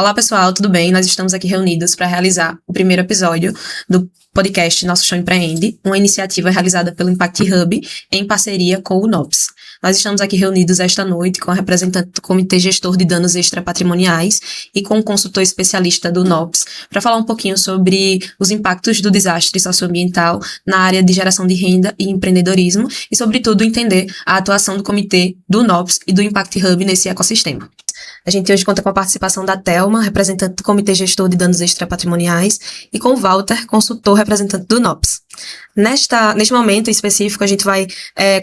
Olá, pessoal, tudo bem? Nós estamos aqui reunidos para realizar o primeiro episódio do podcast Nosso Chão Empreende, uma iniciativa realizada pelo Impact Hub em parceria com o NOPS. Nós estamos aqui reunidos esta noite com a representante do Comitê Gestor de Danos Extrapatrimoniais e com o consultor especialista do NOPS para falar um pouquinho sobre os impactos do desastre socioambiental na área de geração de renda e empreendedorismo e, sobretudo, entender a atuação do comitê, do NOPS e do Impact Hub nesse ecossistema. A gente hoje conta com a participação da Thelma, representante do Comitê Gestor de Danos Extrapatrimoniais, e com o Walter, consultor representante do NOPS. Neste momento específico, a gente vai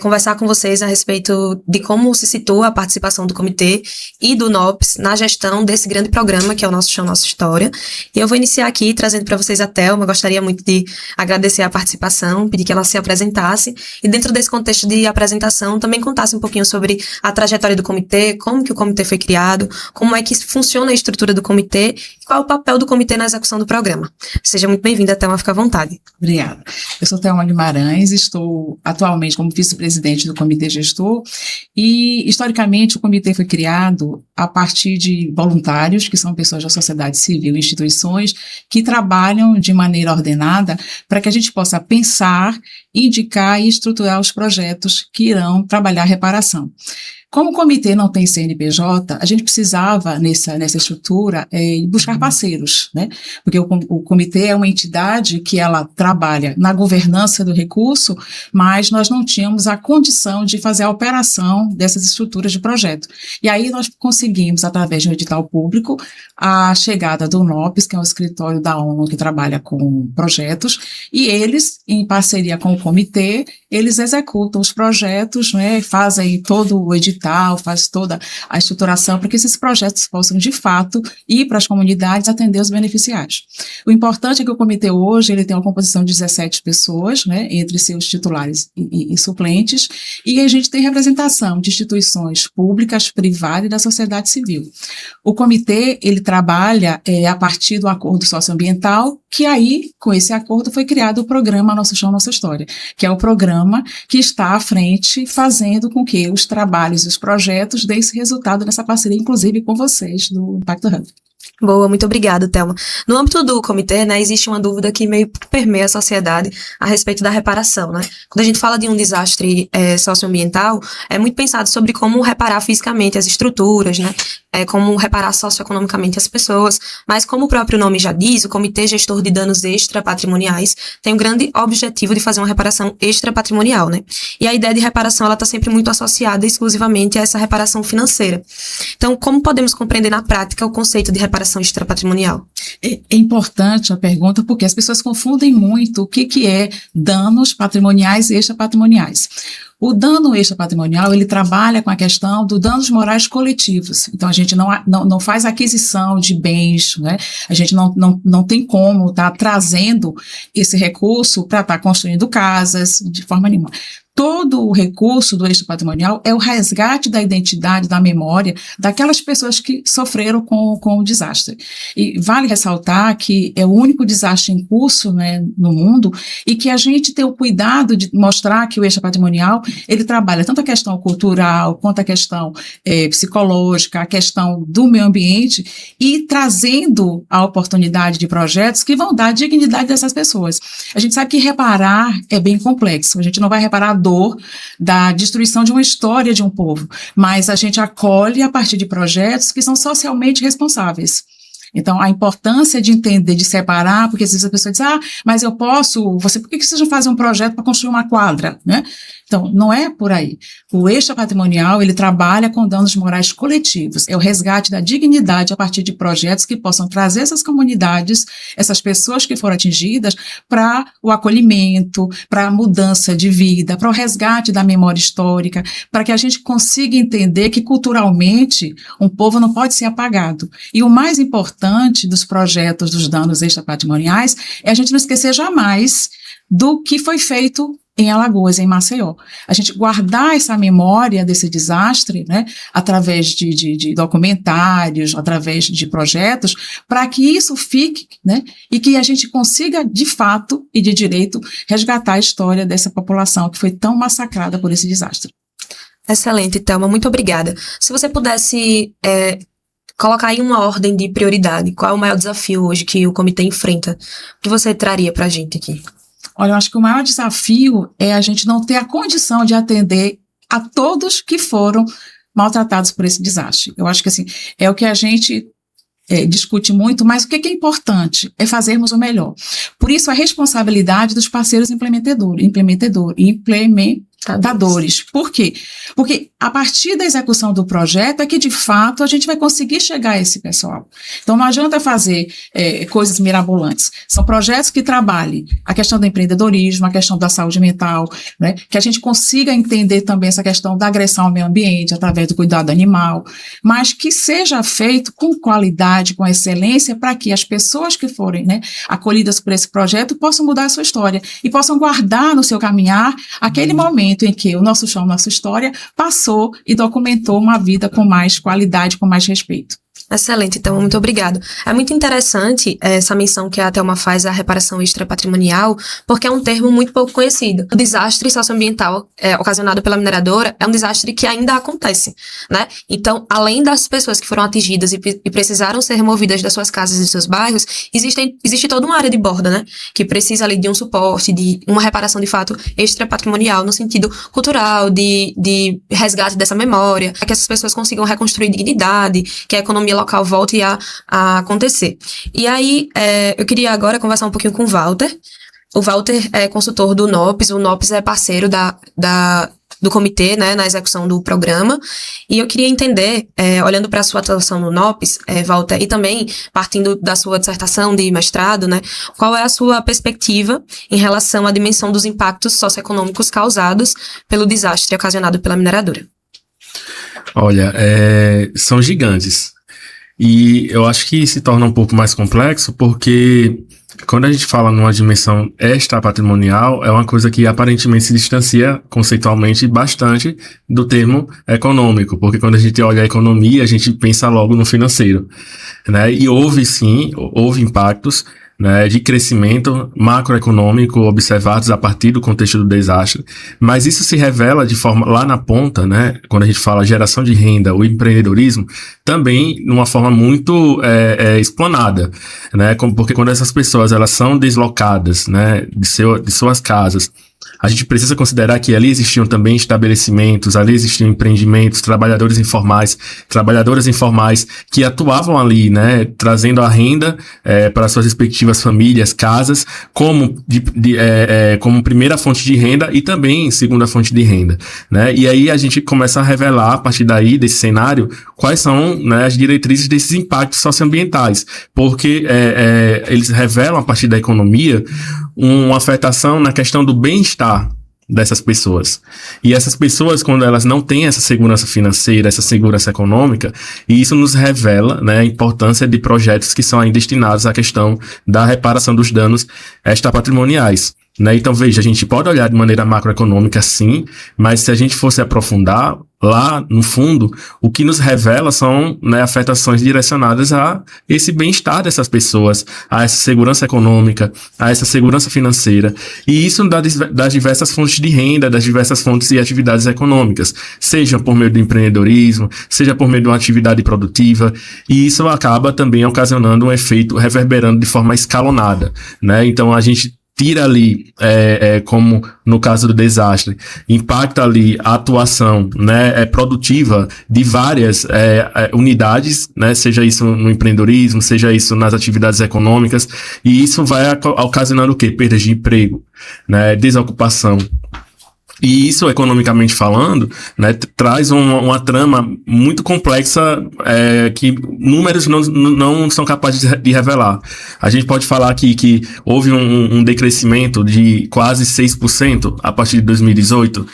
conversar com vocês a respeito de como se situa a participação do comitê e do NOPS na gestão desse grande programa, que é o Nosso Chão, Nossa História. E eu vou iniciar aqui trazendo para vocês a Thelma. Gostaria muito de agradecer a participação, pedir que ela se apresentasse e, dentro desse contexto de apresentação, também contasse um pouquinho sobre a trajetória do comitê, como que o comitê foi criado, como é que funciona a estrutura do comitê e qual é o papel do comitê na execução do programa. Seja muito bem-vinda, Thelma, fica à vontade. Obrigada. Eu sou Thelma Guimarães, estou atualmente como vice-presidente do Comitê Gestor e, historicamente, o comitê foi criado a partir de voluntários, que são pessoas da sociedade civil e instituições que trabalham de maneira ordenada para que a gente possa pensar, indicar e estruturar os projetos que irão trabalhar a reparação. Como o comitê não tem CNPJ, a gente precisava, nessa estrutura, buscar parceiros, né? Porque o comitê é uma entidade que ela trabalha na governança do recurso, mas nós não tínhamos a condição de fazer a operação dessas estruturas de projeto. E aí nós conseguimos, através de um edital público, a chegada do NOPS, que é o escritório da ONU que trabalha com projetos, e eles, em parceria com o comitê, eles executam os projetos, né? Fazem todo o edital, faz toda a estruturação para que esses projetos possam, de fato, ir para as comunidades e atender os beneficiários. O importante é que o comitê hoje ele tem uma composição de 17 pessoas, né, entre seus titulares e suplentes, e a gente tem representação de instituições públicas, privadas e da sociedade civil. O comitê ele trabalha a partir do acordo socioambiental, que aí, com esse acordo, foi criado o programa Nosso Chão, Nossa História, que é o programa que está à frente, fazendo com que os trabalhos e os projetos deem esse resultado nessa parceria, inclusive com vocês, do Impact Hub. Boa, muito obrigada, Thelma. No âmbito do comitê, né, existe uma dúvida que meio permeia a sociedade a respeito da reparação, né? Quando a gente fala de um desastre socioambiental, é muito pensado sobre como reparar fisicamente as estruturas, né? Como reparar socioeconomicamente as pessoas, mas como o próprio nome já diz, o Comitê Gestor de Danos Extrapatrimoniais tem um grande objetivo de fazer uma reparação extrapatrimonial, né? E a ideia de reparação, ela está sempre muito associada exclusivamente a essa reparação financeira. Então, como podemos compreender na prática o conceito de reparação extrapatrimonial? É importante a pergunta porque as pessoas confundem muito o que é danos patrimoniais e extrapatrimoniais. O dano extrapatrimonial, ele trabalha com a questão dos danos morais coletivos. Então, a gente não faz aquisição de bens, né? A gente não tem como estar trazendo esse recurso para estar construindo casas de forma nenhuma. Todo o recurso do extrapatrimonial é o resgate da identidade, da memória daquelas pessoas que sofreram com o desastre. E vale ressaltar que é o único desastre em curso, né, no mundo e que a gente tem o cuidado de mostrar que o extrapatrimonial ele trabalha tanto a questão cultural quanto a questão psicológica, a questão do meio ambiente e trazendo a oportunidade de projetos que vão dar a dignidade dessas pessoas. A gente sabe que reparar é bem complexo, a gente não vai reparar a dor da destruição de uma história de um povo, mas a gente acolhe a partir de projetos que são socialmente responsáveis. Então, a importância de entender, de separar, porque às vezes a pessoa diz, mas eu posso, por que vocês não fazem um projeto para construir uma quadra, né? Então, não é por aí. O extrapatrimonial, ele trabalha com danos morais coletivos, é o resgate da dignidade a partir de projetos que possam trazer essas comunidades, essas pessoas que foram atingidas, para o acolhimento, para a mudança de vida, para o resgate da memória histórica, para que a gente consiga entender que culturalmente um povo não pode ser apagado. E o mais importante dos projetos dos danos extrapatrimoniais é a gente não esquecer jamais do que foi feito em Alagoas, em Maceió. A gente guardar essa memória desse desastre, né, através de documentários, através de projetos, para que isso fique, né, e que a gente consiga, de fato e de direito, resgatar a história dessa população que foi tão massacrada por esse desastre. Excelente, Thelma, muito obrigada. Se você pudesse colocar aí uma ordem de prioridade. Qual é o maior desafio hoje que o comitê enfrenta? O que você traria pra gente aqui? Olha, eu acho que o maior desafio é a gente não ter a condição de atender a todos que foram maltratados por esse desastre. Eu acho que, assim, é o que a gente discute muito, mas o que é importante é fazermos o melhor. Por isso, a responsabilidade dos parceiros implementadores. Por quê? Porque a partir da execução do projeto é que, de fato, a gente vai conseguir chegar a esse pessoal. Então, não adianta fazer coisas mirabolantes. São projetos que trabalhem a questão do empreendedorismo, a questão da saúde mental, né? Que a gente consiga entender também essa questão da agressão ao meio ambiente, através do cuidado animal, mas que seja feito com qualidade, com excelência, para que as pessoas que forem, né, acolhidas por esse projeto possam mudar a sua história e possam guardar no seu caminhar aquele momento em que o Nosso Chão, Nossa História passou e documentou uma vida com mais qualidade, com mais respeito. Excelente, então, muito obrigado. É muito interessante essa menção que a Thelma faz à reparação extrapatrimonial, porque é um termo muito pouco conhecido. O desastre socioambiental ocasionado pela mineradora é um desastre que ainda acontece, né? Então, além das pessoas que foram atingidas e precisaram ser removidas das suas casas e dos seus bairros, existe toda uma área de borda, né? Que precisa ali de um suporte, de uma reparação, de fato, extrapatrimonial, no sentido cultural, de resgate dessa memória, para que essas pessoas consigam reconstruir dignidade, que a economia local volte a acontecer. E aí, eu queria agora conversar um pouquinho com o Walter. O Walter é consultor do NOPS, o NOPS é parceiro do comitê, né, na execução do programa, e eu queria entender, olhando para a sua atuação no NOPS, Walter, e também partindo da sua dissertação de mestrado, né, qual é a sua perspectiva em relação à dimensão dos impactos socioeconômicos causados pelo desastre ocasionado pela mineradora? Olha, são gigantes. E eu acho que se torna um pouco mais complexo porque quando a gente fala numa dimensão extrapatrimonial, é uma coisa que aparentemente se distancia conceitualmente bastante do termo econômico, porque quando a gente olha a economia, a gente pensa logo no financeiro, né? E houve impactos, né, de crescimento macroeconômico observados a partir do contexto do desastre, mas isso se revela de forma, lá na ponta, né, quando a gente fala geração de renda, o empreendedorismo, também de uma forma muito explanada, né, porque quando essas pessoas elas são deslocadas, né, de suas casas, a gente precisa considerar que ali existiam também estabelecimentos, ali existiam empreendimentos, trabalhadoras informais que atuavam ali, né, trazendo a renda para suas respectivas famílias, casas, como primeira fonte de renda e também segunda fonte de renda, né? E aí a gente começa a revelar, a partir daí, desse cenário, quais são, né, as diretrizes desses impactos socioambientais, porque eles revelam, a partir da economia, uma afetação na questão do bem-estar dessas pessoas. E essas pessoas, quando elas não têm essa segurança financeira, essa segurança econômica, e isso nos revela, né, a importância de projetos que são aí destinados à questão da reparação dos danos extrapatrimoniais. Né? Então, veja, a gente pode olhar de maneira macroeconômica, sim, mas se a gente fosse aprofundar, lá no fundo, o que nos revela são, né, afetações direcionadas a esse bem-estar dessas pessoas, a essa segurança econômica, a essa segurança financeira, e isso das diversas fontes de renda, das diversas fontes e atividades econômicas, seja por meio do empreendedorismo, seja por meio de uma atividade produtiva, e isso acaba também ocasionando um efeito reverberando de forma escalonada, né? Então, a gente tira ali, como no caso do desastre, impacta ali a atuação, né, produtiva de várias unidades, né, seja isso no empreendedorismo, seja isso nas atividades econômicas, e isso vai ocasionando o quê? Perdas de emprego, né, desocupação. E isso, economicamente falando, né, traz uma trama muito complexa que números não são capazes de revelar. A gente pode falar aqui que houve um decrescimento de quase 6% a partir de 2018,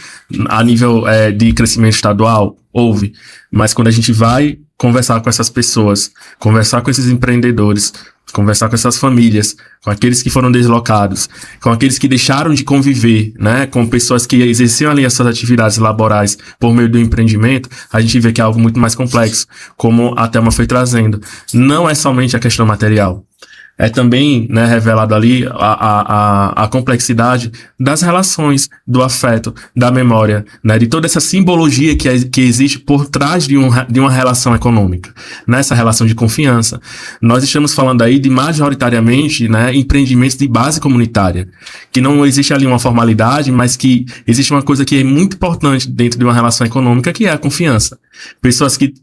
a nível de crescimento estadual, houve. Mas quando a gente vai conversar com essas pessoas, conversar com esses empreendedores, conversar com essas famílias, com aqueles que foram deslocados, com aqueles que deixaram de conviver, né, com pessoas que exerciam ali as suas atividades laborais por meio do empreendimento, a gente vê que é algo muito mais complexo, como a Thelma foi trazendo. Não é somente a questão material. é também, né, revelado ali a complexidade das relações, do afeto, da memória, né, de toda essa simbologia que existe por trás de uma relação econômica, nessa relação de confiança. Nós estamos falando aí de majoritariamente, né, empreendimentos de base comunitária, que não existe ali uma formalidade, mas que existe uma coisa que é muito importante dentro de uma relação econômica, que é a confiança. Pessoas que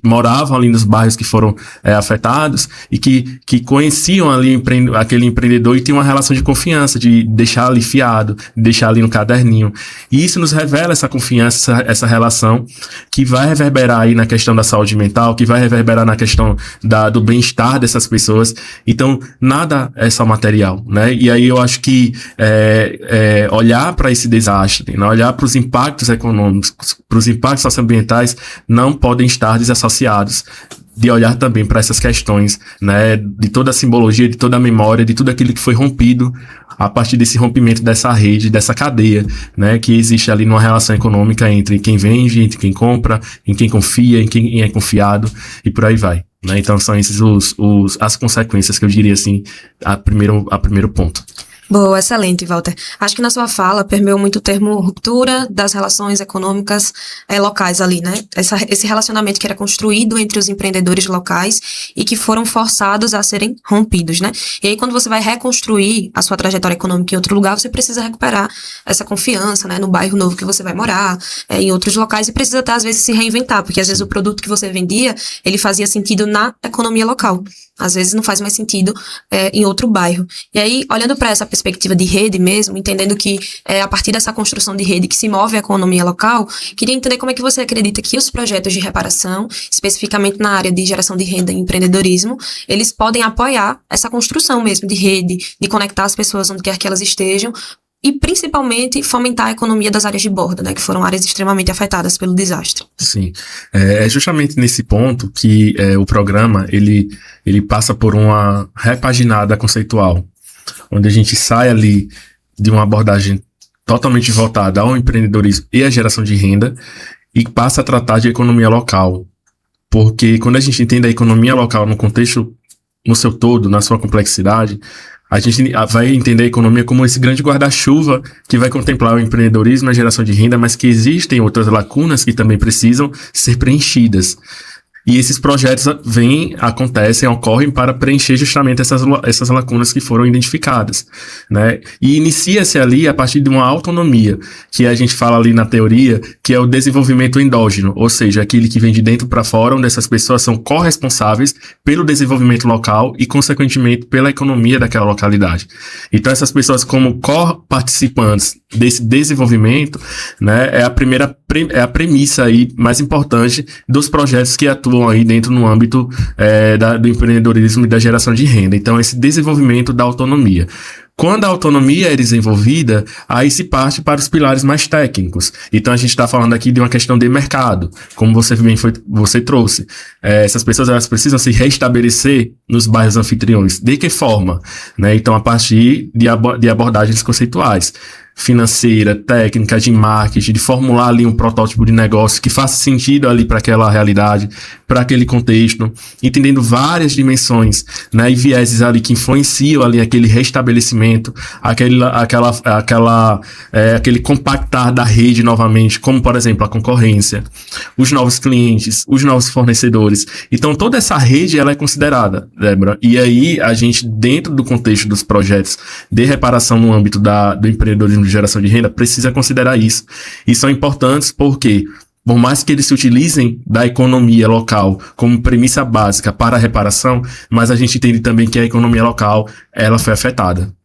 moravam ali nos bairros que foram afetados e que conheciam ali aquele empreendedor e tinham uma relação de confiança, de deixar ali fiado, de deixar ali no caderninho. E isso nos revela essa confiança, essa relação que vai reverberar aí na questão da saúde mental, que vai reverberar na questão do bem-estar dessas pessoas. Então, nada é só material, né? E aí eu acho que olhar para esse desastre, né? Olhar para os impactos econômicos, para os impactos socioambientais, não podem estar desassociados de olhar também para essas questões, né, de toda a simbologia, de toda a memória, de tudo aquilo que foi rompido a partir desse rompimento dessa rede, dessa cadeia, né, que existe ali numa relação econômica entre quem vende, entre quem compra, em quem confia, em quem é confiado e por aí vai, né? Então são esses as consequências que eu diria assim, a primeiro ponto. Boa, excelente, Walter. Acho que na sua fala permeou muito o termo ruptura das relações econômicas locais ali, né? Esse relacionamento que era construído entre os empreendedores locais e que foram forçados a serem rompidos, né? E aí, quando você vai reconstruir a sua trajetória econômica em outro lugar, você precisa recuperar essa confiança, né? No bairro novo que você vai morar, em outros locais, e precisa até, às vezes, se reinventar, porque às vezes o produto que você vendia, ele fazia sentido na economia local. Às vezes não faz mais sentido em outro bairro. E aí, olhando para essa perspectiva de rede mesmo, entendendo que é a partir dessa construção de rede que se move a economia local, queria entender como é que você acredita que os projetos de reparação, especificamente na área de geração de renda e empreendedorismo, eles podem apoiar essa construção mesmo de rede, de conectar as pessoas onde quer que elas estejam, e principalmente fomentar a economia das áreas de borda, né, que foram áreas extremamente afetadas pelo desastre. Sim, é justamente nesse ponto que o programa ele passa por uma repaginada conceitual, onde a gente sai ali de uma abordagem totalmente voltada ao empreendedorismo e à geração de renda e passa a tratar de economia local, porque quando a gente entende a economia local no contexto, no seu todo, na sua complexidade, a gente vai entender a economia como esse grande guarda-chuva que vai contemplar o empreendedorismo e a geração de renda, mas que existem outras lacunas que também precisam ser preenchidas. E esses projetos ocorrem para preencher justamente essas lacunas que foram identificadas, né? E inicia-se ali a partir de uma autonomia, que a gente fala ali na teoria, que é o desenvolvimento endógeno, ou seja, aquele que vem de dentro para fora, onde essas pessoas são corresponsáveis pelo desenvolvimento local e, consequentemente, pela economia daquela localidade. Então, essas pessoas como co-participantes desse desenvolvimento, né, é a premissa aí mais importante dos projetos que atuam aí dentro no âmbito do empreendedorismo e da geração de renda. Então, esse desenvolvimento da autonomia. Quando a autonomia é desenvolvida, aí se parte para os pilares mais técnicos. Então, a gente está falando aqui de uma questão de mercado, como você trouxe. Essas pessoas elas precisam se restabelecer nos bairros anfitriões. De que forma? Né? Então, a partir de abordagens conceituais. Financeira, técnica, de marketing, de formular ali um protótipo de negócio que faça sentido ali para aquela realidade, para aquele contexto, entendendo várias dimensões, né, e vieses ali que influenciam ali aquele restabelecimento, aquele compactar da rede novamente, como por exemplo a concorrência, os novos clientes, os novos fornecedores. Então toda essa rede ela é considerada, Débora, e aí a gente dentro do contexto dos projetos de reparação no âmbito do empreendedorismo de geração de renda, precisa considerar isso. E são importantes porque, por mais que eles se utilizem da economia local como premissa básica para a reparação, mas a gente entende também que a economia local, ela foi afetada.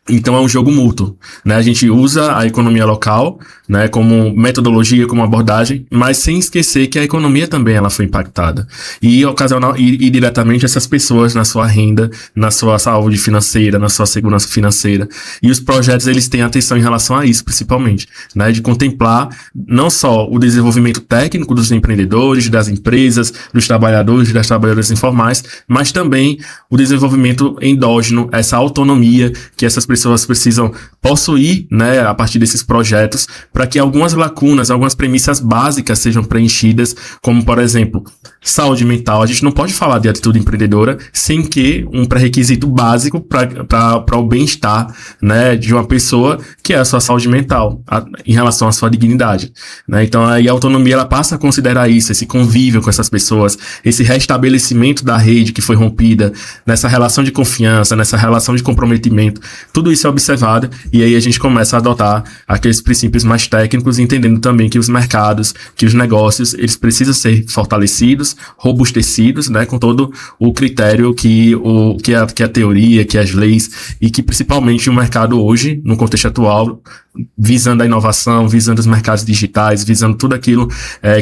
Então é um jogo mútuo, né? A gente usa a economia local, né, como metodologia, como abordagem, mas sem esquecer que a economia também ela foi impactada. E ocasional e diretamente essas pessoas na sua renda, na sua saúde financeira, na sua segurança financeira. E os projetos eles têm atenção em relação a isso, principalmente, né, de contemplar não só o desenvolvimento técnico dos empreendedores, das empresas, dos trabalhadores, das trabalhadoras informais, mas também o desenvolvimento endógeno, essa autonomia que essas pessoas precisam possuir, né, a partir desses projetos, para que algumas lacunas, algumas premissas básicas sejam preenchidas, como, por exemplo, saúde mental. A gente não pode falar de atitude empreendedora sem que um pré-requisito básico para o bem-estar, né, de uma pessoa, que é a sua saúde mental, em relação à sua dignidade, né? Então aí a autonomia, ela passa a considerar isso, esse convívio com essas pessoas, esse restabelecimento da rede que foi rompida, nessa relação de confiança, nessa relação de comprometimento. Tudo isso é observado e aí a gente começa a adotar aqueles princípios mais técnicos, entendendo também que os mercados, que os negócios, eles precisam ser fortalecidos, robustecidos, né, com todo o critério que a teoria, que as leis e que principalmente o mercado hoje, no contexto atual, visando a inovação, visando os mercados digitais, visando tudo aquilo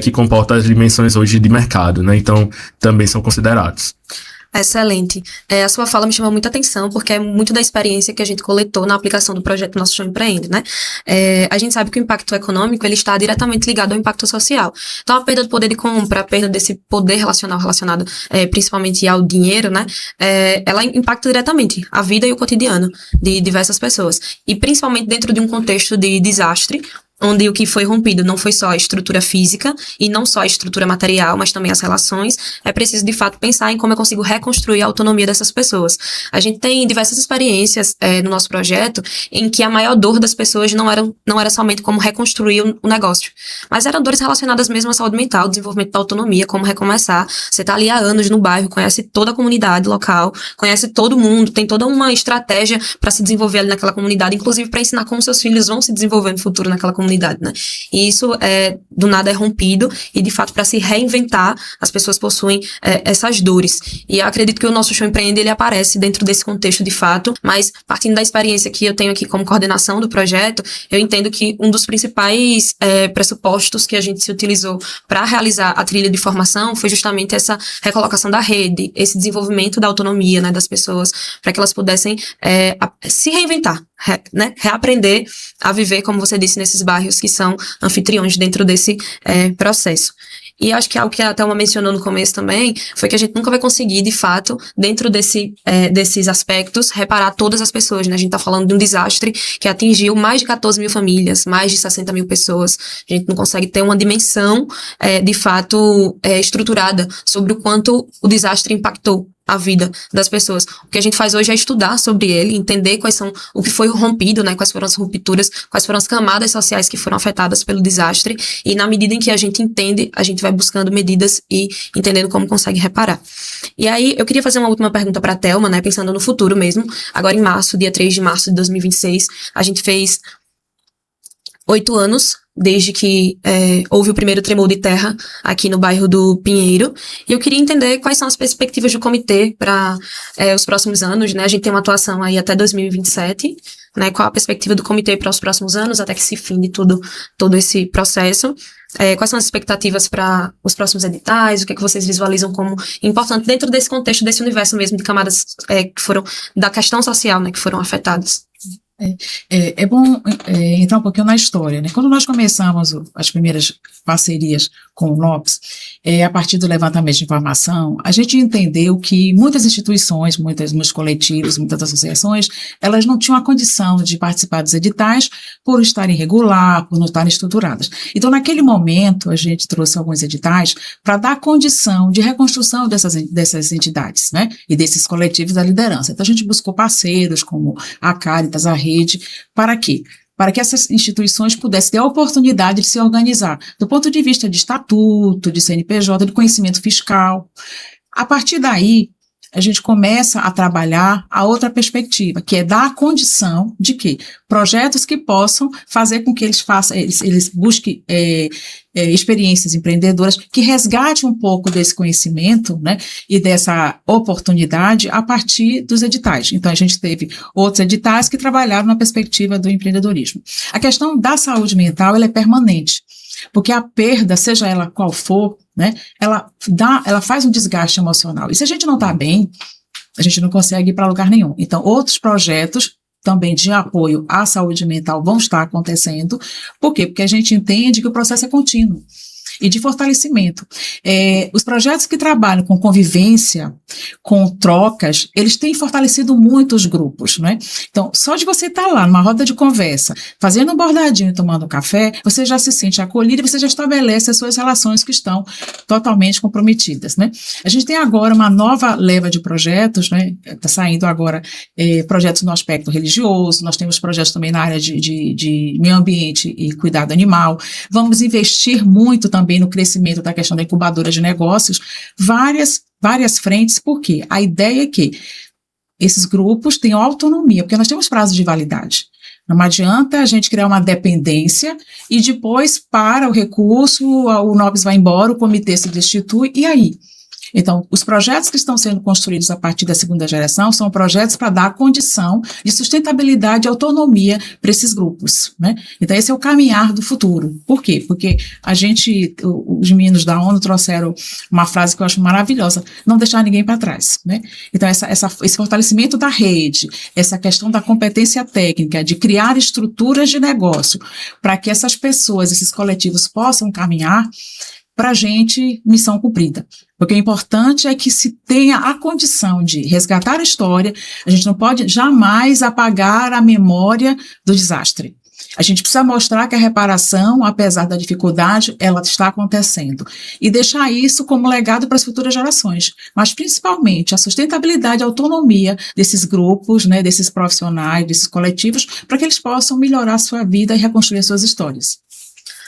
que comporta as dimensões hoje de mercado, né? Então, também são considerados. Excelente. A sua fala me chamou muita atenção, porque é muito da experiência que a gente coletou na aplicação do projeto Nosso Chão Empreende, né? A gente sabe que o impacto econômico, ele está diretamente ligado ao impacto social. Então, a perda do poder de compra, a perda desse poder relacionado principalmente ao dinheiro, né? Ela impacta diretamente a vida e o cotidiano de diversas pessoas. E principalmente dentro de um contexto de desastre, onde o que foi rompido não foi só a estrutura física e não só a estrutura material, mas também as relações, é preciso, de fato, pensar em como eu consigo reconstruir a autonomia dessas pessoas. A gente tem diversas experiências no nosso projeto em que a maior dor das pessoas não era somente como reconstruir o negócio, mas eram dores relacionadas mesmo à saúde mental, desenvolvimento da autonomia, como recomeçar. Você está ali há anos no bairro, conhece toda a comunidade local, conhece todo mundo, tem toda uma estratégia para se desenvolver ali naquela comunidade, inclusive para ensinar como seus filhos vão se desenvolver no futuro naquela comunidade, né? E isso do nada é rompido e, de fato, para se reinventar, as pessoas possuem essas dores. E eu acredito que o Nosso Chão Empreende, ele aparece dentro desse contexto, de fato, mas partindo da experiência que eu tenho aqui como coordenação do projeto, eu entendo que um dos principais pressupostos que a gente se utilizou para realizar a trilha de formação foi justamente essa recolocação da rede, esse desenvolvimento da autonomia, né, das pessoas, para que elas pudessem se reinventar, né, reaprender a viver, como você disse, nesses bairros que são anfitriões dentro desse processo. E acho que algo que a Thelma mencionou no começo também foi que a gente nunca vai conseguir, de fato, dentro desses aspectos, reparar todas as pessoas, né? A gente tá falando de um desastre que atingiu mais de 14 mil famílias, mais de 60 mil pessoas. A gente não consegue ter uma dimensão, de fato, estruturada sobre o quanto o desastre impactou a vida das pessoas. O que a gente faz hoje é estudar sobre ele, entender o que foi rompido, né, quais foram as rupturas, quais foram as camadas sociais que foram afetadas pelo desastre, e na medida em que a gente entende, a gente vai buscando medidas e entendendo como consegue reparar. E aí, eu queria fazer uma última pergunta para a Thelma, né, pensando no futuro mesmo. Agora em março, dia 3 de março de 2026, a gente fez 8 anos desde que houve o primeiro tremor de terra aqui no bairro do Pinheiro. E eu queria entender quais são as perspectivas do comitê para os próximos anos, né? A gente tem uma atuação aí até 2027, né? Qual a perspectiva do comitê para os próximos anos, até que se finde todo esse processo? Quais são as expectativas para os próximos editais? O que é que vocês visualizam como importante dentro desse contexto, desse universo mesmo de camadas que foram, da questão social, né, que foram afetadas? É bom entrar um pouquinho na história, né? Quando nós começamos as primeiras parcerias com o NOPS, a partir do levantamento de informação, a gente entendeu que muitas instituições, muitos coletivos, muitas associações, elas não tinham a condição de participar dos editais por estarem irregular, por não estarem estruturadas. Então, naquele momento, a gente trouxe alguns editais para dar condição de reconstrução dessas entidades, né? E desses coletivos da liderança. Então, a gente buscou parceiros como a Caritas, a Rede, para quê? Para que essas instituições pudessem ter a oportunidade de se organizar, do ponto de vista de estatuto, de CNPJ, de conhecimento fiscal. A partir daí, a gente começa a trabalhar a outra perspectiva, que é dar a condição de que projetos que possam fazer com que eles busquem experiências empreendedoras que resgatem um pouco desse conhecimento, né, e dessa oportunidade a partir dos editais. Então, a gente teve outros editais que trabalharam na perspectiva do empreendedorismo. A questão da saúde mental, ela é permanente, porque a perda, seja ela qual for, né, ela faz um desgaste emocional. E se a gente não está bem, a gente não consegue ir para lugar nenhum. Então, outros projetos também de apoio à saúde mental vão estar acontecendo. Por quê? Porque a gente entende que o processo é contínuo. e de fortalecimento. Os projetos que trabalham com convivência, com trocas, eles têm fortalecido muito os grupos, né? Então, só de você estar lá numa roda de conversa, fazendo um bordadinho, tomando um café, você já se sente acolhido e você já estabelece as suas relações que estão totalmente comprometidas, né? A gente tem agora uma nova leva de projetos, né? Está saindo agora projetos no aspecto religioso, nós temos projetos também na área de meio ambiente e cuidado animal. Vamos investir muito também no crescimento da questão da incubadora de negócios, várias frentes, porque a ideia é que esses grupos tenham autonomia, porque nós temos prazo de validade. Não adianta a gente criar uma dependência e depois para o recurso, o NOBS vai embora, o comitê se destitui, e aí? Então, os projetos que estão sendo construídos a partir da segunda geração são projetos para dar condição de sustentabilidade e autonomia para esses grupos, né? Então, esse é o caminhar do futuro. Por quê? Porque os meninos da ONU trouxeram uma frase que eu acho maravilhosa: não deixar ninguém para trás, né? Então, esse fortalecimento da rede, essa questão da competência técnica, de criar estruturas de negócio para que essas pessoas, esses coletivos possam caminhar, para a gente, missão cumprida. Porque o importante é que se tenha a condição de resgatar a história, a gente não pode jamais apagar a memória do desastre. A gente precisa mostrar que a reparação, apesar da dificuldade, ela está acontecendo. E deixar isso como legado para as futuras gerações. Mas, principalmente, a sustentabilidade e a autonomia desses grupos, né, desses profissionais, desses coletivos, para que eles possam melhorar a sua vida e reconstruir as suas histórias.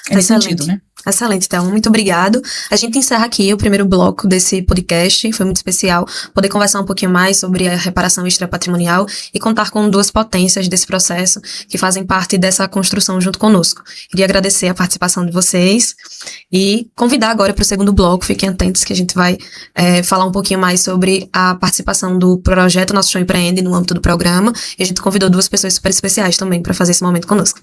É nesse sentido, né? Excelente, Thelma. Muito obrigado. A gente encerra aqui o primeiro bloco desse podcast. Foi muito especial poder conversar um pouquinho mais sobre a reparação extrapatrimonial e contar com duas potências desse processo que fazem parte dessa construção junto conosco. Queria agradecer a participação de vocês e convidar agora para o segundo bloco. Fiquem atentos que a gente vai falar um pouquinho mais sobre a participação do projeto Nosso Chão Empreende no âmbito do programa. E a gente convidou duas pessoas super especiais também para fazer esse momento conosco.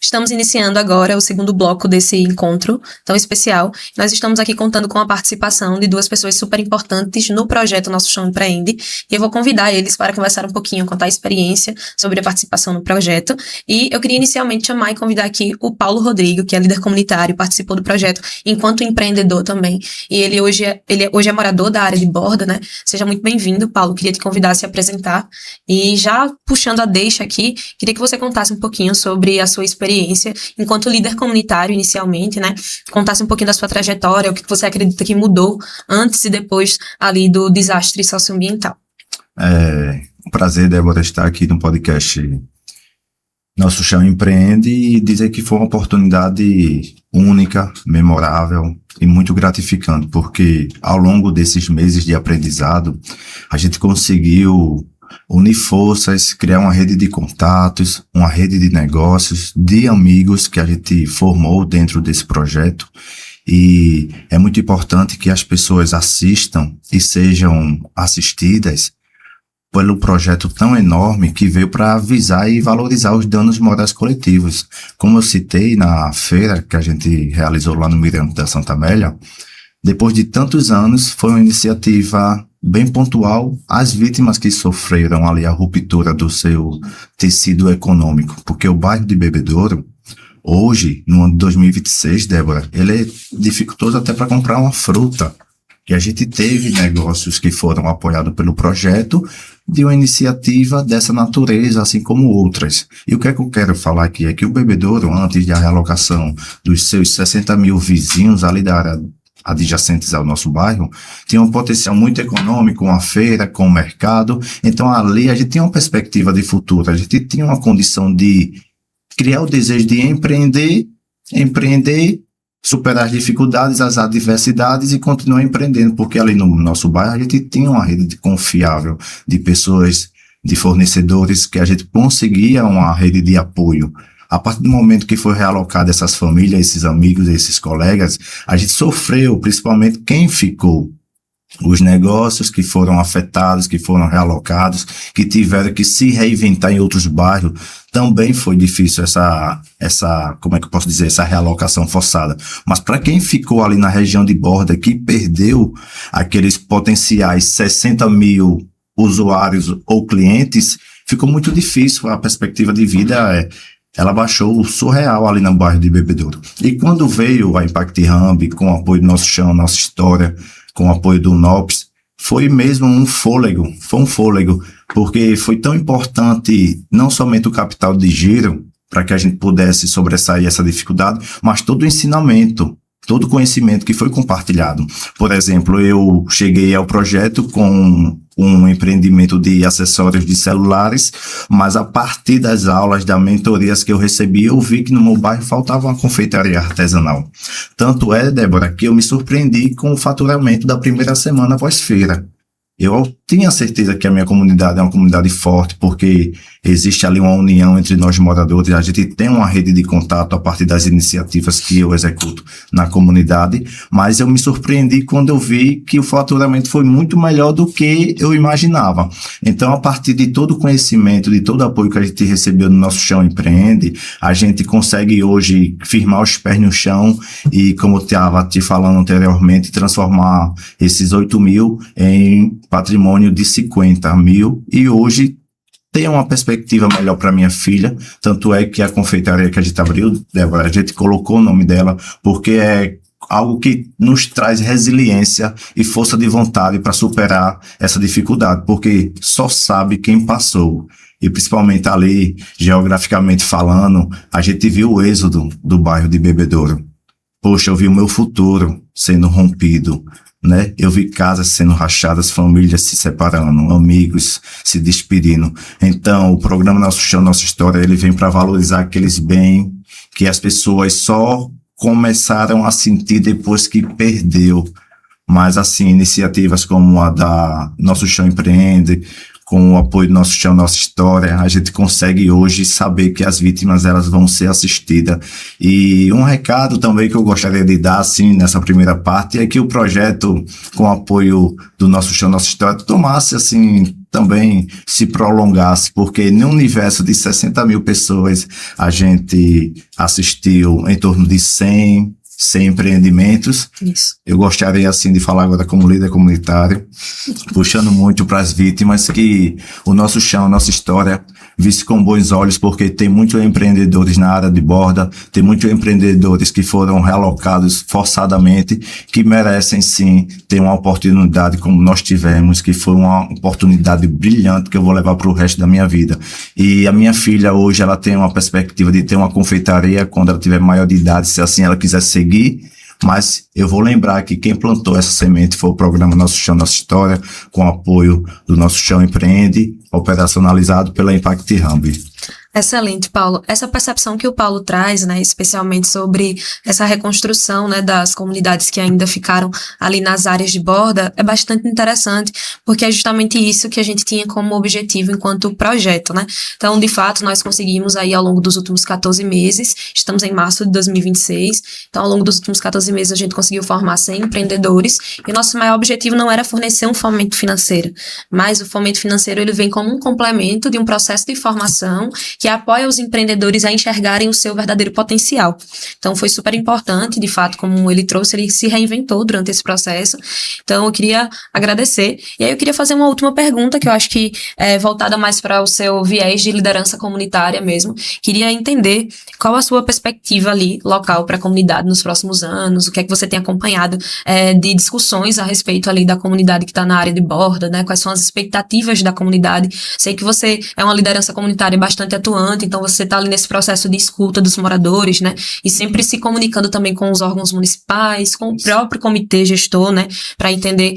Estamos iniciando agora o segundo bloco desse encontro tão especial. Nós estamos aqui contando com a participação de duas pessoas super importantes no projeto Nosso Chão Empreende. E eu vou convidar eles para conversar um pouquinho, contar a experiência sobre a participação no projeto. E eu queria inicialmente chamar e convidar aqui o Paulo Rodrigo, que é líder comunitário, participou do projeto enquanto empreendedor também. E ele hoje é morador da área de Borda, né? Seja muito bem-vindo, Paulo. Queria te convidar a se apresentar. E já puxando a deixa aqui, queria que você contasse um pouquinho sobre a sua experiência enquanto líder comunitário inicialmente, né? Contasse um pouquinho da sua trajetória, o que você acredita que mudou antes e depois ali do desastre socioambiental. É um prazer, Débora, estar aqui no podcast Nosso Chão Empreende e dizer que foi uma oportunidade única, memorável e muito gratificante, porque ao longo desses meses de aprendizado, a gente conseguiu unir forças, criar uma rede de contatos, uma rede de negócios, de amigos que a gente formou dentro desse projeto. E é muito importante que as pessoas assistam e sejam assistidas pelo projeto tão enorme que veio para avisar e valorizar os danos morais coletivos. Como eu citei na feira que a gente realizou lá no Mirante da Santa Amélia, depois de tantos anos, foi uma iniciativa bem pontual às vítimas que sofreram ali a ruptura do seu tecido econômico, porque o bairro de Bebedouro, hoje, no ano de 2026, Débora, ele é dificultoso até para comprar uma fruta. E a gente teve negócios que foram apoiados pelo projeto de uma iniciativa dessa natureza, assim como outras. E o que é que eu quero falar aqui é que o Bebedouro, antes da realocação dos seus 60 mil vizinhos ali da área adjacentes ao nosso bairro, tinha um potencial muito econômico, uma feira com o mercado. Então ali a gente tinha uma perspectiva de futuro, a gente tinha uma condição de criar o desejo de empreender, superar as dificuldades, as adversidades e continuar empreendendo, porque ali no nosso bairro a gente tinha uma rede confiável de pessoas, de fornecedores, que a gente conseguia uma rede de apoio. A partir do momento que foi realocada essas famílias, esses amigos, esses colegas, a gente sofreu, principalmente quem ficou. Os negócios que foram afetados, que foram realocados, que tiveram que se reinventar em outros bairros, também foi difícil como é que eu posso dizer, essa realocação forçada. Mas para quem ficou ali na região de Borda, que perdeu aqueles potenciais 60 mil usuários ou clientes, ficou muito difícil. A perspectiva de vida ela baixou surreal ali no bairro de Bebedouro. E quando veio a Impact Hub, com o apoio do Nosso Chão, Nossa História, com o apoio do NOPS, foi mesmo foi um fôlego, porque foi tão importante não somente o capital de giro, para que a gente pudesse sobressair essa dificuldade, mas todo o ensinamento, todo o conhecimento que foi compartilhado. Por exemplo, eu cheguei ao projeto com um empreendimento de acessórios de celulares, mas a partir das aulas, das mentorias que eu recebi, eu vi que no meu bairro faltava uma confeitaria artesanal. Tanto é, Débora, que eu me surpreendi com o faturamento da primeira semana pós-feira. Eu tinha certeza que a minha comunidade é uma comunidade forte, porque existe ali uma união entre nós moradores, a gente tem uma rede de contato a partir das iniciativas que eu executo na comunidade, mas eu me surpreendi quando eu vi que o faturamento foi muito melhor do que eu imaginava. Então, a partir de todo o conhecimento, de todo o apoio que a gente recebeu no Nosso Chão Empreende, a gente consegue hoje firmar os pés no chão e, como eu estava te falando anteriormente, transformar esses 8 mil em patrimônio de 50 mil, e hoje tem uma perspectiva melhor para minha filha, tanto é que a confeitaria que a gente abriu, Débora, a gente colocou o nome dela, porque é algo que nos traz resiliência e força de vontade para superar essa dificuldade, porque só sabe quem passou. E principalmente ali, geograficamente falando, a gente viu o êxodo do bairro de Bebedouro. Poxa, eu vi o meu futuro sendo rompido, né? Eu vi casas sendo rachadas, famílias se separando, amigos se despedindo. Então, o programa Nosso Chão, Nossa História, ele vem para valorizar aqueles bens que as pessoas só começaram a sentir depois que perdeu. Mas, assim, iniciativas como a da Nosso Chão Empreende, com o apoio do Nosso Chão, Nossa História, a gente consegue hoje saber que as vítimas elas vão ser assistidas. E um recado também que eu gostaria de dar, assim, nessa primeira parte, é que o projeto, com o apoio do Nosso Chão, Nossa História, tomasse, assim, também se prolongasse, porque no universo de 60 mil pessoas, a gente assistiu em torno de 100 empreendimentos. Isso. Eu gostaria, assim, de falar agora como líder comunitário, puxando muito para as vítimas, que o Nosso Chão, Nossa História, visse com bons olhos, porque tem muitos empreendedores na área de borda, tem muitos empreendedores que foram realocados forçadamente, que merecem, sim, ter uma oportunidade como nós tivemos, que foi uma oportunidade brilhante que eu vou levar para o resto da minha vida. E a minha filha, hoje, ela tem uma perspectiva de ter uma confeitaria quando ela tiver maior de idade, se assim ela quiser seguir. Mas eu vou lembrar que quem plantou essa semente foi o programa Nosso Chão, Nossa História, com apoio do Nosso Chão Empreende, operacionalizado pela Impact Hub. Excelente, Paulo. Essa percepção que o Paulo traz, né, especialmente sobre essa reconstrução, né, das comunidades que ainda ficaram ali nas áreas de borda, é bastante interessante, porque é justamente isso que a gente tinha como objetivo enquanto projeto, né? Então, de fato, nós conseguimos aí ao longo dos últimos 14 meses, estamos em março de 2026, então ao longo dos últimos 14 meses a gente conseguiu formar 100 empreendedores, e o nosso maior objetivo não era fornecer um fomento financeiro, mas o fomento financeiro ele vem como um complemento de um processo de formação que apoia os empreendedores a enxergarem o seu verdadeiro potencial. Então, foi super importante, de fato, como ele trouxe, ele se reinventou durante esse processo. Então, eu queria agradecer. E aí, eu queria fazer uma última pergunta, que eu acho que é voltada mais para o seu viés de liderança comunitária mesmo. Queria entender qual a sua perspectiva ali, local, para a comunidade nos próximos anos, o que é que você tem acompanhado de discussões a respeito ali da comunidade que está na área de borda, né? Quais são as expectativas da comunidade. Sei que você é uma liderança comunitária bastante atuante, então você está ali nesse processo de escuta dos moradores, né, e sempre se comunicando também com os órgãos municipais, com o próprio comitê gestor, né, para entender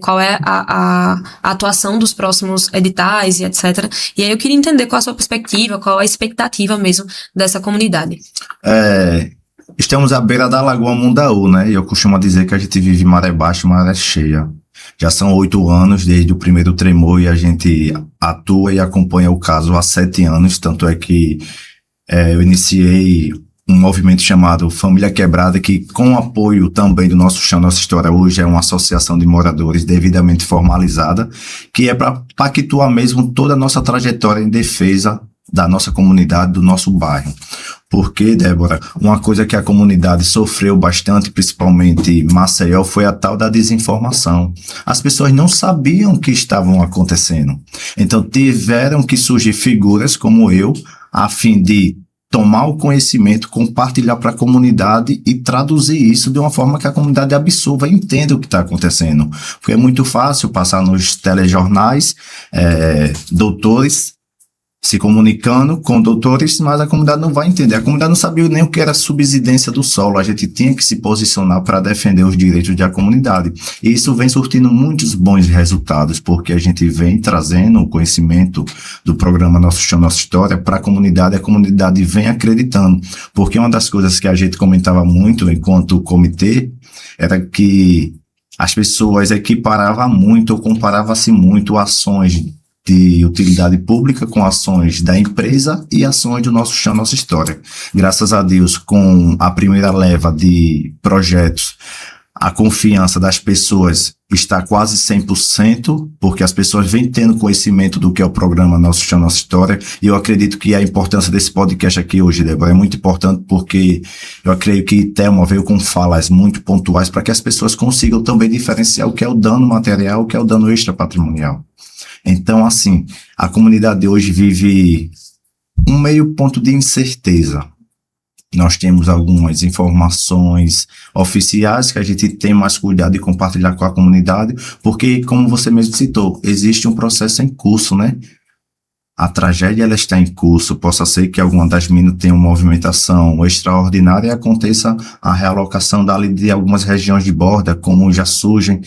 qual é a atuação dos próximos editais e etc. E aí eu queria entender qual a sua perspectiva, qual a expectativa mesmo dessa comunidade. Estamos à beira da Lagoa Mundaú, né, e eu costumo dizer que a gente vive maré baixa, maré cheia. Já são 8 anos desde o primeiro tremor e a gente atua e acompanha o caso há 7 anos, tanto é que eu iniciei um movimento chamado Família Quebrada, que com o apoio também do Nosso Chão, Nossa História, hoje é uma associação de moradores devidamente formalizada, que é para pactuar mesmo toda a nossa trajetória em defesa da nossa comunidade, do nosso bairro. Porque, Débora, uma coisa que a comunidade sofreu bastante, principalmente Maceió, foi a tal da desinformação. As pessoas não sabiam o que estavam acontecendo. Então, tiveram que surgir figuras como eu, a fim de tomar o conhecimento, compartilhar para a comunidade e traduzir isso de uma forma que a comunidade absorva e entenda o que está acontecendo. Porque é muito fácil passar nos telejornais, doutores se comunicando com doutores, mas a comunidade não vai entender. A comunidade não sabia nem o que era subsidência do solo. A gente tinha que se posicionar para defender os direitos da comunidade. E isso vem surtindo muitos bons resultados, porque a gente vem trazendo o conhecimento do programa Nosso Chão, Nossa História para a comunidade vem acreditando. Porque uma das coisas que a gente comentava muito enquanto comitê era que as pessoas equiparavam muito ou comparavam-se muito ações de utilidade pública com ações da empresa e ações do Nosso Chão, Nossa História. Graças a Deus, com a primeira leva de projetos, a confiança das pessoas está quase 100%, porque as pessoas vêm tendo conhecimento do que é o programa Nosso Chão, Nossa História, e eu acredito que a importância desse podcast aqui hoje, Débora, é muito importante, porque eu creio que Thelma veio com falas muito pontuais para que as pessoas consigam também diferenciar o que é o dano material, o que é o dano extrapatrimonial. Então, assim, a comunidade hoje vive um meio ponto de incerteza. Nós temos algumas informações oficiais que a gente tem mais cuidado de compartilhar com a comunidade, porque, como você mesmo citou, existe um processo em curso, né? A tragédia ela está em curso, possa ser que alguma das minas tenha uma movimentação extraordinária e aconteça a realocação dali de algumas regiões de borda, como já surgem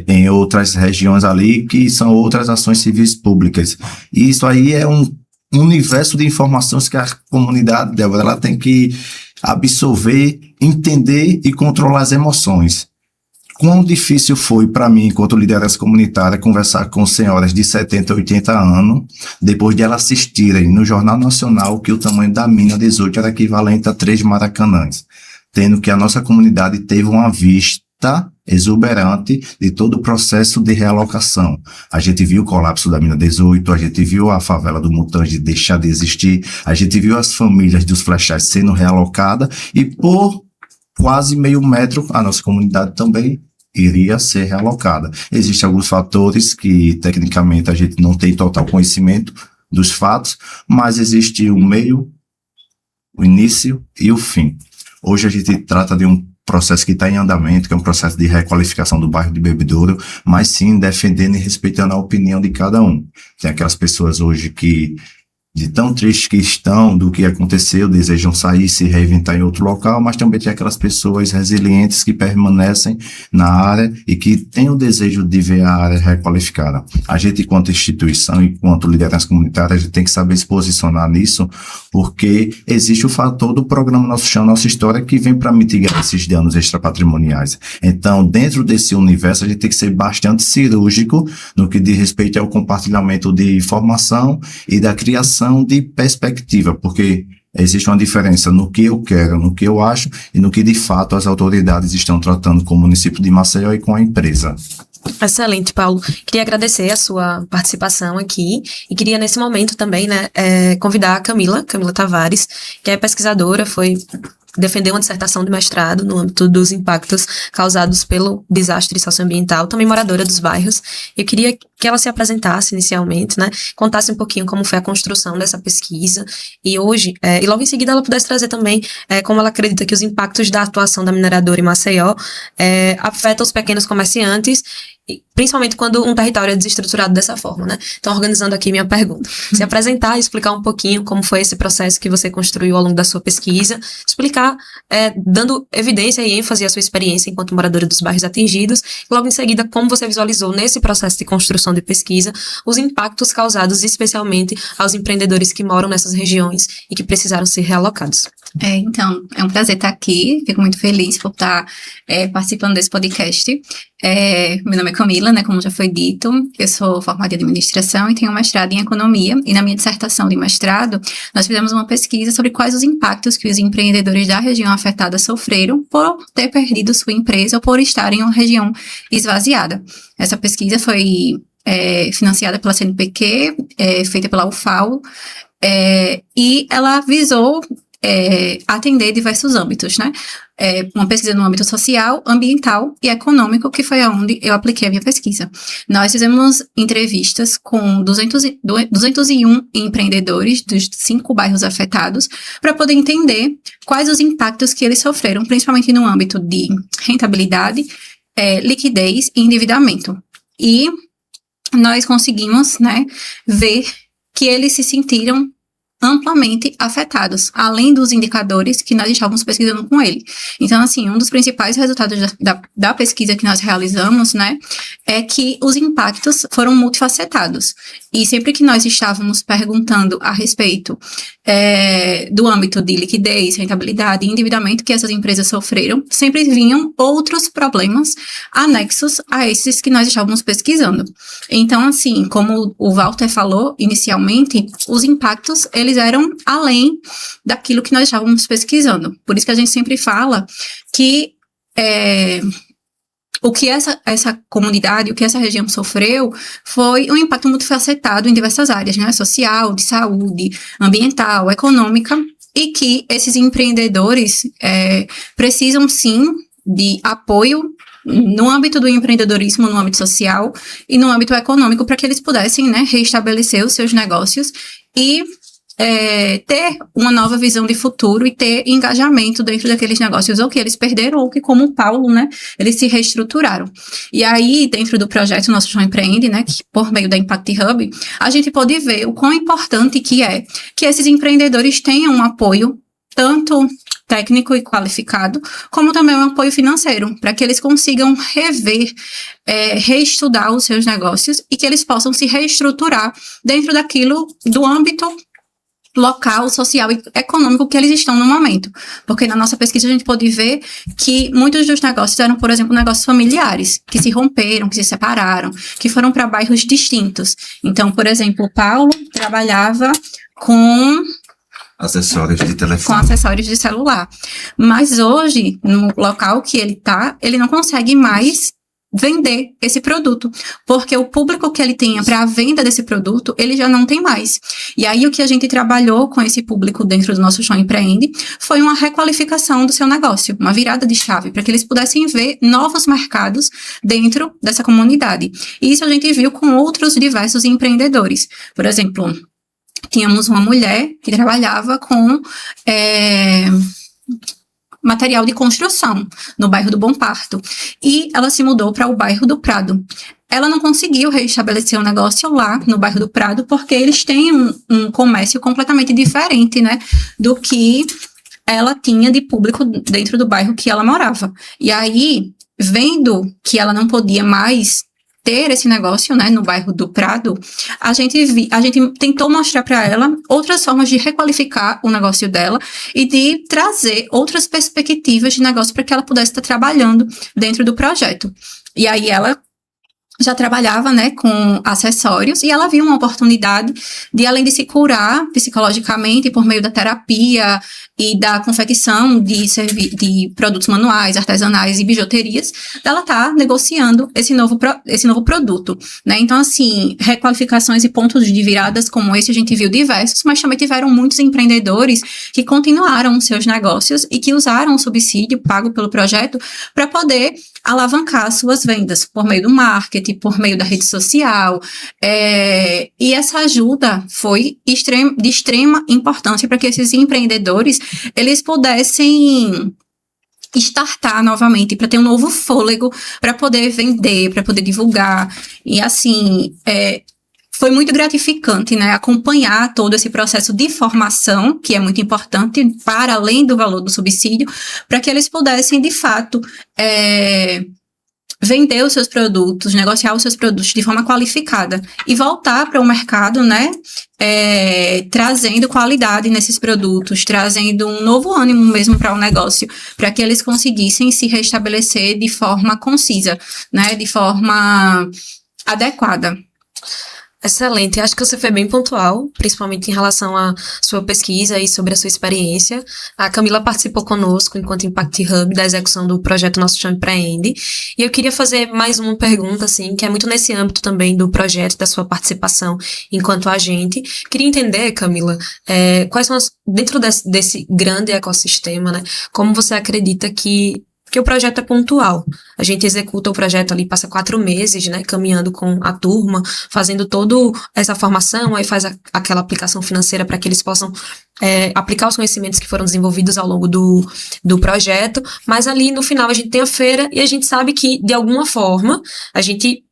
em outras regiões ali, que são outras ações civis públicas. E isso aí é um universo de informações que a comunidade, Débora, ela tem que absorver, entender e controlar as emoções. Quão difícil foi para mim, enquanto liderança comunitária, conversar com senhoras de 70, 80 anos, depois de elas assistirem no Jornal Nacional que o tamanho da mina 18 era equivalente a 3 Maracanãs, tendo que a nossa comunidade teve uma vista exuberante de todo o processo de realocação. A gente viu o colapso da mina 18, a gente viu a favela do Mutange deixar de existir, a gente viu as famílias dos flechais sendo realocadas e por quase meio metro a nossa comunidade também iria ser realocada. Existem alguns fatores que, tecnicamente, a gente não tem total conhecimento dos fatos, mas existe o meio, o início e o fim. Hoje a gente trata de um processo que está em andamento, que é um processo de requalificação do bairro de Bebedouro, mas sim defendendo e respeitando a opinião de cada um. Tem aquelas pessoas hoje que, de tão tristes que estão do que aconteceu, desejam sair, se reinventar em outro local, mas também tem aquelas pessoas resilientes que permanecem na área e que têm o desejo de ver a área requalificada. A gente, enquanto instituição, enquanto liderança comunitária, a gente tem que saber se posicionar nisso, porque existe o fator do programa Nosso Chão, Nossa História, que vem para mitigar esses danos extrapatrimoniais. Então, dentro desse universo, a gente tem que ser bastante cirúrgico no que diz respeito ao compartilhamento de informação e da criação de perspectiva, porque existe uma diferença no que eu quero, no que eu acho e no que de fato as autoridades estão tratando com o município de Maceió e com a empresa. Excelente, Paulo. Queria agradecer a sua participação aqui e queria nesse momento também, convidar a Camila Tavares, que é pesquisadora, defendeu uma dissertação de mestrado no âmbito dos impactos causados pelo desastre socioambiental, também moradora dos bairros. Eu queria que ela se apresentasse inicialmente, contasse um pouquinho como foi a construção dessa pesquisa e hoje, e logo em seguida ela pudesse trazer também como ela acredita que os impactos da atuação da mineradora em Maceió afetam os pequenos comerciantes, principalmente quando um território é desestruturado dessa forma, Então, organizando aqui minha pergunta. Se apresentar e explicar um pouquinho como foi esse processo que você construiu ao longo da sua pesquisa, explicar, dando evidência e ênfase à sua experiência enquanto moradora dos bairros atingidos, e logo em seguida, como você visualizou nesse processo de construção de pesquisa, os impactos causados especialmente aos empreendedores que moram nessas regiões e que precisaram ser realocados. Então, é um prazer estar aqui, fico muito feliz por estar participando desse podcast. Meu nome é Camila, como já foi dito, eu sou formada em administração e tenho um mestrado em economia, e na minha dissertação de mestrado, nós fizemos uma pesquisa sobre quais os impactos que os empreendedores da região afetada sofreram por ter perdido sua empresa ou por estar em uma região esvaziada. Essa pesquisa foi financiada pela CNPq, feita pela UFAO, e ela visou atender diversos âmbitos, né? Uma pesquisa no âmbito social, ambiental e econômico, que foi onde eu apliquei a minha pesquisa. Nós fizemos entrevistas com 201 empreendedores dos 5 bairros afetados para poder entender quais os impactos que eles sofreram, principalmente no âmbito de rentabilidade, liquidez e endividamento. E nós conseguimos, né, ver que eles se sentiram amplamente afetados, além dos indicadores que nós estávamos pesquisando com ele. Então, assim, um dos principais resultados da pesquisa que nós realizamos, né, é que os impactos foram multifacetados. E sempre que nós estávamos perguntando a respeito do âmbito de liquidez, rentabilidade e endividamento que essas empresas sofreram, sempre vinham outros problemas anexos a esses que nós estávamos pesquisando. Então, assim, como o Walter falou inicialmente, os impactos, eles eram além daquilo que nós estávamos pesquisando. Por isso que a gente sempre fala que o que essa comunidade, o que essa região sofreu foi um impacto multifacetado em diversas áreas, né? Social, de saúde, ambiental, econômica, e que esses empreendedores precisam, sim, de apoio no âmbito do empreendedorismo, no âmbito social e no âmbito econômico, para que eles pudessem, né, reestabelecer os seus negócios e ter uma nova visão de futuro e ter engajamento dentro daqueles negócios, ou que eles perderam, ou que, como o Paulo, né, eles se reestruturaram. E aí, dentro do projeto Nosso Chão Empreende, né, que por meio da Impact Hub, a gente pode ver o quão importante que é que esses empreendedores tenham um apoio, tanto técnico e qualificado, como também um apoio financeiro, para que eles consigam rever, reestudar os seus negócios e que eles possam se reestruturar dentro daquilo, do âmbito local, social e econômico que eles estão no momento. Porque na nossa pesquisa a gente pôde ver que muitos dos negócios eram, por exemplo, negócios familiares, que se romperam, que se separaram, que foram para bairros distintos. Então, por exemplo, o Paulo trabalhava com acessórios de telefone. Com acessórios de celular. Mas hoje, no local que ele está, ele não consegue mais vender esse produto, porque o público que ele tinha para a venda desse produto, ele já não tem mais. E aí o que a gente trabalhou com esse público dentro do Nosso Chão Empreende foi uma requalificação do seu negócio, uma virada de chave, para que eles pudessem ver novos mercados dentro dessa comunidade. E isso a gente viu com outros diversos empreendedores. Por exemplo, tínhamos uma mulher que trabalhava com material de construção no bairro do Bom Parto, e ela se mudou para o bairro do Prado. Ela não conseguiu reestabelecer o negócio lá no bairro do Prado, porque eles têm um comércio completamente diferente, né, do que ela tinha de público dentro do bairro que ela morava. E aí, vendo que ela não podia mais ter esse negócio, né, no bairro do Prado, a gente tentou mostrar para ela outras formas de requalificar o negócio dela e de trazer outras perspectivas de negócio para que ela pudesse estar trabalhando dentro do projeto. E aí ela já trabalhava, né, com acessórios, e ela viu uma oportunidade de, além de se curar psicologicamente por meio da terapia e da confecção de produtos manuais, artesanais e bijuterias, dela tá negociando esse novo produto, né? Então, assim, requalificações e pontos de viradas como esse a gente viu diversos, mas também tiveram muitos empreendedores que continuaram seus negócios e que usaram o subsídio pago pelo projeto para poder alavancar suas vendas por meio do marketing, por meio da rede social, e essa ajuda foi de extrema importância para que esses empreendedores, eles pudessem startar novamente, para ter um novo fôlego, para poder vender, para poder divulgar, e assim, foi muito gratificante, né, acompanhar todo esse processo de formação, que é muito importante, para além do valor do subsídio, para que eles pudessem, de fato, vender os seus produtos, negociar os seus produtos de forma qualificada e voltar para o mercado, né, trazendo qualidade nesses produtos, trazendo um novo ânimo mesmo para o negócio, para que eles conseguissem se restabelecer de forma concisa, né, de forma adequada. Excelente. Acho que você foi bem pontual, principalmente em relação à sua pesquisa e sobre a sua experiência. A Camila participou conosco, enquanto Impact Hub, da execução do projeto Nosso Chão Empreende. E eu queria fazer mais uma pergunta, assim, que é muito nesse âmbito também do projeto, da sua participação enquanto agente. Queria entender, Camila, quais são dentro desse grande ecossistema, né, como você acredita que o projeto é pontual. A gente executa o projeto ali, passa 4 meses, né, caminhando com a turma, fazendo toda essa formação, aí faz aquela aplicação financeira para que eles possam aplicar os conhecimentos que foram desenvolvidos ao longo do projeto, mas ali no final a gente tem a feira e a gente sabe que, de alguma forma, a gente,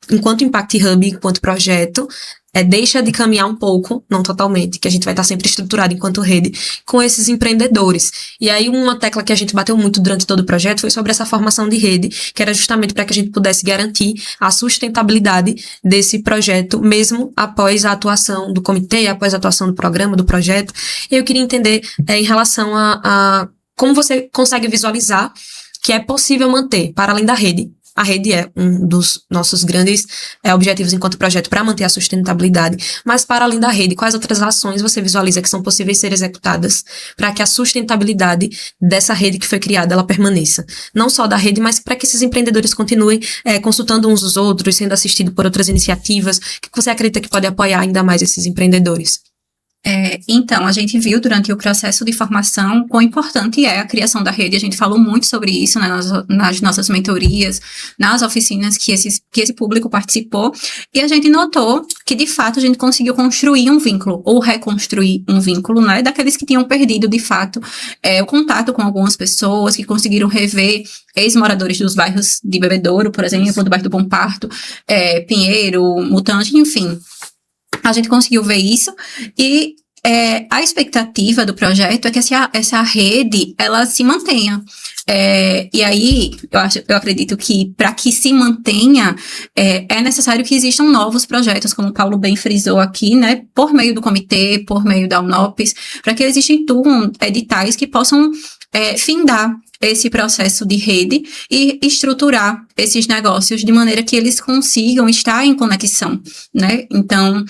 enquanto Impact Hub, enquanto projeto, deixa de caminhar um pouco, não totalmente, que a gente vai estar sempre estruturado enquanto rede, com esses empreendedores. E aí uma tecla que a gente bateu muito durante todo o projeto foi sobre essa formação de rede, que era justamente para que a gente pudesse garantir a sustentabilidade desse projeto, mesmo após a atuação do comitê, após a atuação do programa, do projeto. E eu queria entender em relação a como você consegue visualizar que é possível manter, para além da rede. A rede é um dos nossos grandes objetivos enquanto projeto para manter a sustentabilidade. Mas, para além da rede, quais outras ações você visualiza que são possíveis ser executadas para que a sustentabilidade dessa rede que foi criada, ela permaneça? Não só da rede, mas para que esses empreendedores continuem consultando uns os outros, sendo assistidos por outras iniciativas. O que você acredita que pode apoiar ainda mais esses empreendedores? Então, a gente viu durante o processo de formação quão importante é a criação da rede. A gente falou muito sobre isso, né, nas nossas mentorias, nas oficinas que esse público participou, e a gente notou que, de fato, a gente conseguiu construir um vínculo, ou reconstruir um vínculo, né, daqueles que tinham perdido, de fato, o contato com algumas pessoas, que conseguiram rever ex-moradores dos bairros de Bebedouro, por exemplo, do bairro do Bom Parto, Pinheiro, Mutante, enfim. A gente conseguiu ver isso e a expectativa do projeto é que essa rede, ela se mantenha. E aí, eu acredito que para que se mantenha, é necessário que existam novos projetos, como o Paulo bem frisou aqui, né, por meio do comitê, por meio da UNOPS, para que eles instituam editais que possam findar esse processo de rede e estruturar esses negócios de maneira que eles consigam estar em conexão, né? Então,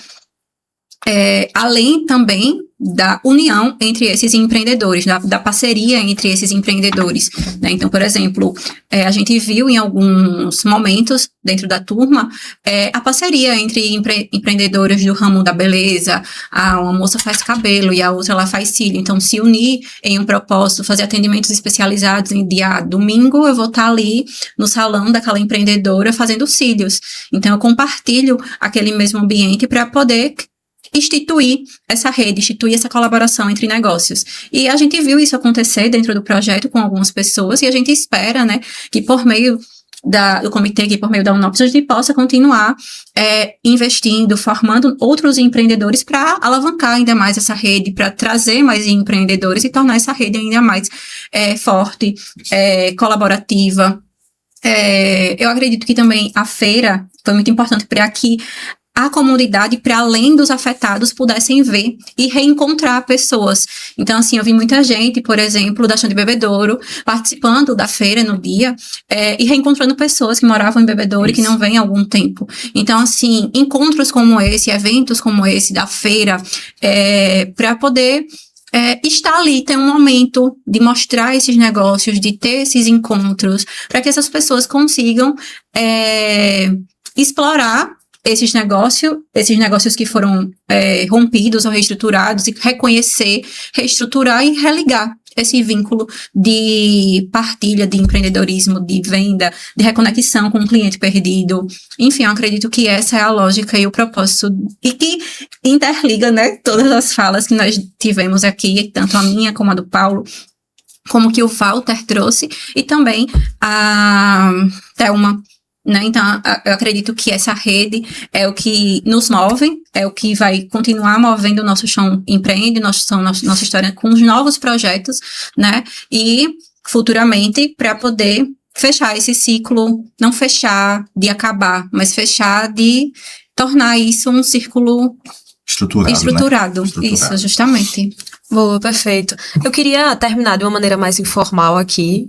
além também da união entre esses empreendedores, da parceria entre esses empreendedores, né? Então, por exemplo, a gente viu em alguns momentos dentro da turma a parceria entre empreendedoras do ramo da beleza. Uma moça faz cabelo e a outra ela faz cílio. Então, se unir em um propósito, fazer atendimentos especializados em dia domingo, eu vou estar ali no salão daquela empreendedora fazendo cílios. Então, eu compartilho aquele mesmo ambiente para poder instituir essa rede, instituir essa colaboração entre negócios. E a gente viu isso acontecer dentro do projeto com algumas pessoas e a gente espera, né, que por meio do comitê, aqui por meio da UNOPS, a gente possa continuar investindo, formando outros empreendedores para alavancar ainda mais essa rede, para trazer mais empreendedores e tornar essa rede ainda mais forte, colaborativa. Eu acredito que também a feira foi muito importante para que a comunidade, para além dos afetados, pudessem ver e reencontrar pessoas. Então, assim, eu vi muita gente, por exemplo, da Chão de Bebedouro, participando da feira no dia, e reencontrando pessoas que moravam em Bebedouro e que não vêm há algum tempo. Então, assim, encontros como esse, eventos como esse da feira, para poder estar ali, ter um momento de mostrar esses negócios, de ter esses encontros, para que essas pessoas consigam explorar esses negócios que foram rompidos ou reestruturados, e reconhecer, reestruturar e religar esse vínculo de partilha, de empreendedorismo, de venda, de reconexão com o cliente perdido. Enfim, eu acredito que essa é a lógica e o propósito, e que interliga, né, todas as falas que nós tivemos aqui, tanto a minha como a do Paulo, como que o Walter trouxe, e também a Thelma, né? Então, eu acredito que essa rede é o que nos move, é o que vai continuar movendo o Nosso Chão Empreende, nossa história com os novos projetos, né? E futuramente, para poder fechar esse ciclo, não fechar de acabar, mas fechar de tornar isso um círculo estruturado. Né? Isso, justamente. Boa, perfeito. Eu queria terminar de uma maneira mais informal aqui.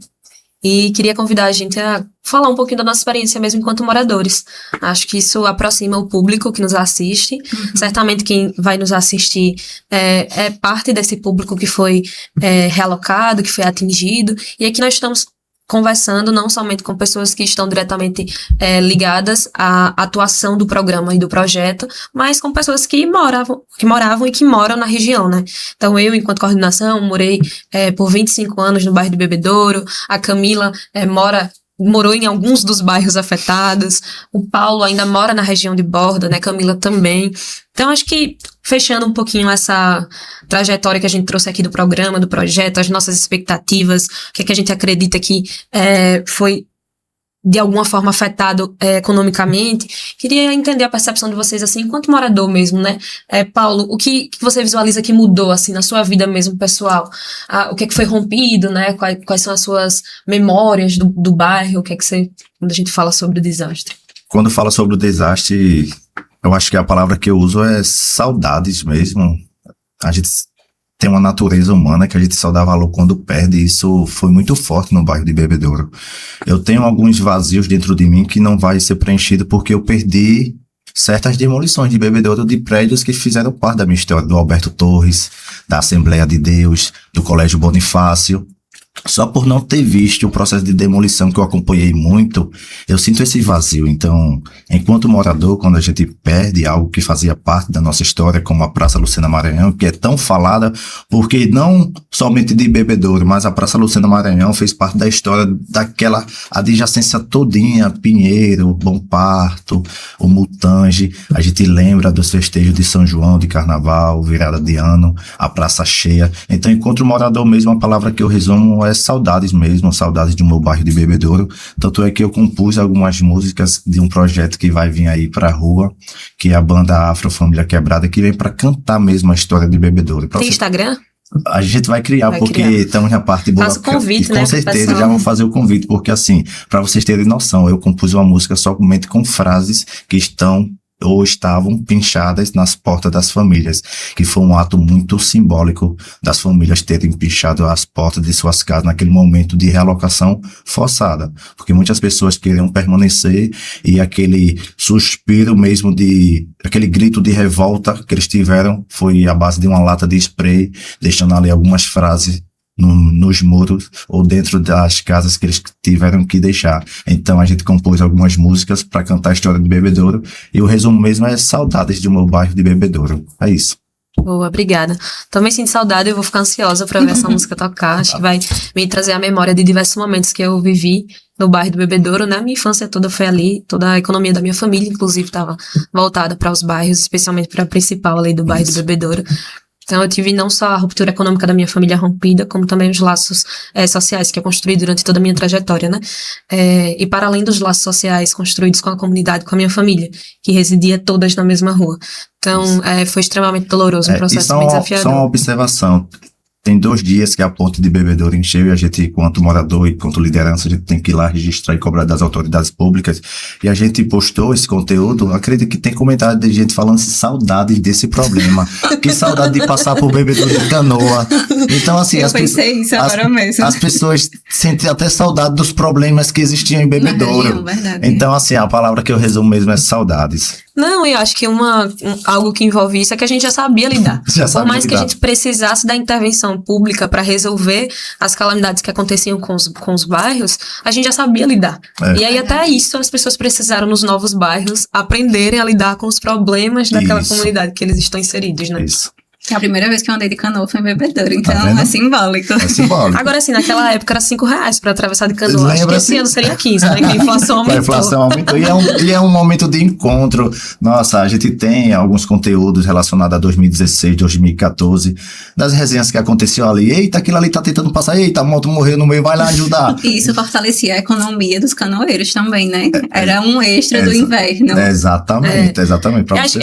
e queria convidar a gente a falar um pouquinho da nossa experiência mesmo enquanto moradores. Acho que isso aproxima o público que nos assiste. Certamente quem vai nos assistir é parte desse público que foi realocado, que foi atingido, e aqui nós estamos conversando não somente com pessoas que estão diretamente ligadas à atuação do programa e do projeto, mas com pessoas que moravam e que moram na região, né? Então, eu, enquanto coordenação, morei por 25 anos no bairro de Bebedouro, a Camila morou em alguns dos bairros afetados, o Paulo ainda mora na região de Borda, né? Camila também. Então, acho que, fechando um pouquinho essa trajetória que a gente trouxe aqui do programa, do projeto, as nossas expectativas, o que é que a gente acredita que foi de alguma forma afetado economicamente, queria entender a percepção de vocês, assim, enquanto morador mesmo, né? Paulo, o que você visualiza que mudou, assim, na sua vida mesmo, pessoal? O que é que foi rompido, né? Quais são as suas memórias do bairro? O que é que quando a gente fala sobre o desastre? Quando fala sobre o desastre, eu acho que a palavra que eu uso é saudades mesmo. A gente tem uma natureza humana que a gente só dá valor quando perde, e isso foi muito forte no bairro de Bebedouro. Eu tenho alguns vazios dentro de mim que não vai ser preenchido porque eu perdi certas demolições de Bebedouro de prédios que fizeram parte da minha história, do Alberto Torres, da Assembleia de Deus, do Colégio Bonifácio. Só por não ter visto o processo de demolição que eu acompanhei muito, eu sinto esse vazio. Então, enquanto morador, quando a gente perde algo que fazia parte da nossa história, como a Praça Lucena Maranhão, que é tão falada, porque não somente de Bebedouro, mas a Praça Lucena Maranhão fez parte da história daquela adjacência todinha, Pinheiro, Bom Parto, o Mutange. A gente lembra dos festejos de São João, de Carnaval, virada de ano, a praça cheia. Então, enquanto morador mesmo, a palavra que eu resumo é saudades mesmo, saudades do meu bairro de Bebedouro. Tanto é que eu compus algumas músicas de um projeto que vai vir aí pra rua, que é a banda Afro Família Quebrada, que vem pra cantar mesmo a história de Bebedouro. Tem Instagram? A gente vai criar, porque estamos na parte boa. Faça o convite, né? Com certeza, já vou fazer o convite, porque assim, pra vocês terem noção, eu compus uma música somente com frases que estão ou estavam pinchadas nas portas das famílias, que foi um ato muito simbólico das famílias terem pinchado as portas de suas casas naquele momento de realocação forçada, porque muitas pessoas queriam permanecer e aquele suspiro mesmo aquele grito de revolta que eles tiveram foi à base de uma lata de spray, deixando ali algumas frases nos muros ou dentro das casas que eles tiveram que deixar. Então a gente compôs algumas músicas para cantar a história de Bebedouro, e o resumo mesmo é saudades do meu bairro de Bebedouro. É isso. Boa, obrigada. Também sinto saudade, eu vou ficar ansiosa para ver essa música tocar. Acho que vai me trazer a memória de diversos momentos que eu vivi no bairro do Bebedouro, né? Minha infância toda foi ali, toda a economia da minha família, inclusive, estava voltada para os bairros, especialmente para a principal ali do bairro do Bebedouro. Então, eu tive não só a ruptura econômica da minha família rompida, como também os laços sociais que eu construí durante toda a minha trajetória, né? E para além dos laços sociais construídos com a comunidade, com a minha família, que residia todas na mesma rua. Então, foi extremamente doloroso, um processo bem desafiador. Só uma observação. Tem 2 dias que a ponte de Bebedouro encheu e a gente, enquanto morador e enquanto liderança, a gente tem que ir lá registrar e cobrar das autoridades públicas. E a gente postou esse conteúdo. Acredito que tem comentário de gente falando assim, saudades desse problema. Que saudade de passar por Bebedouro de canoa. Então, assim, eu pensei isso agora mesmo. As pessoas sentem até saudade dos problemas que existiam em Bebedouro. Verdade. Então, assim, a palavra que eu resumo mesmo é saudades. Não, eu acho que algo que envolve isso é que a gente já sabia lidar. Por mais que a gente precisasse da intervenção pública para resolver as calamidades que aconteciam com os bairros, a gente já sabia lidar. E aí até isso as pessoas precisaram nos novos bairros aprenderem a lidar com os problemas daquela comunidade que eles estão inseridos, né? Isso. A primeira vez que eu andei de canoa foi em Bebedouro, então é simbólico. É simbólico. Agora, assim, naquela época era R$5 para atravessar de canoa. Acho que esse ano seria 15, né? Que a inflação aumentou. A inflação aumentou. E é um momento de encontro. Nossa, a gente tem alguns conteúdos relacionados a 2016, 2014, das resenhas que aconteceu ali. Eita, aquilo ali tá tentando passar. Eita, a moto morreu no meio, vai lá ajudar. E isso fortalecia a economia dos canoeiros também, né? Era um extra do inverno. Exatamente.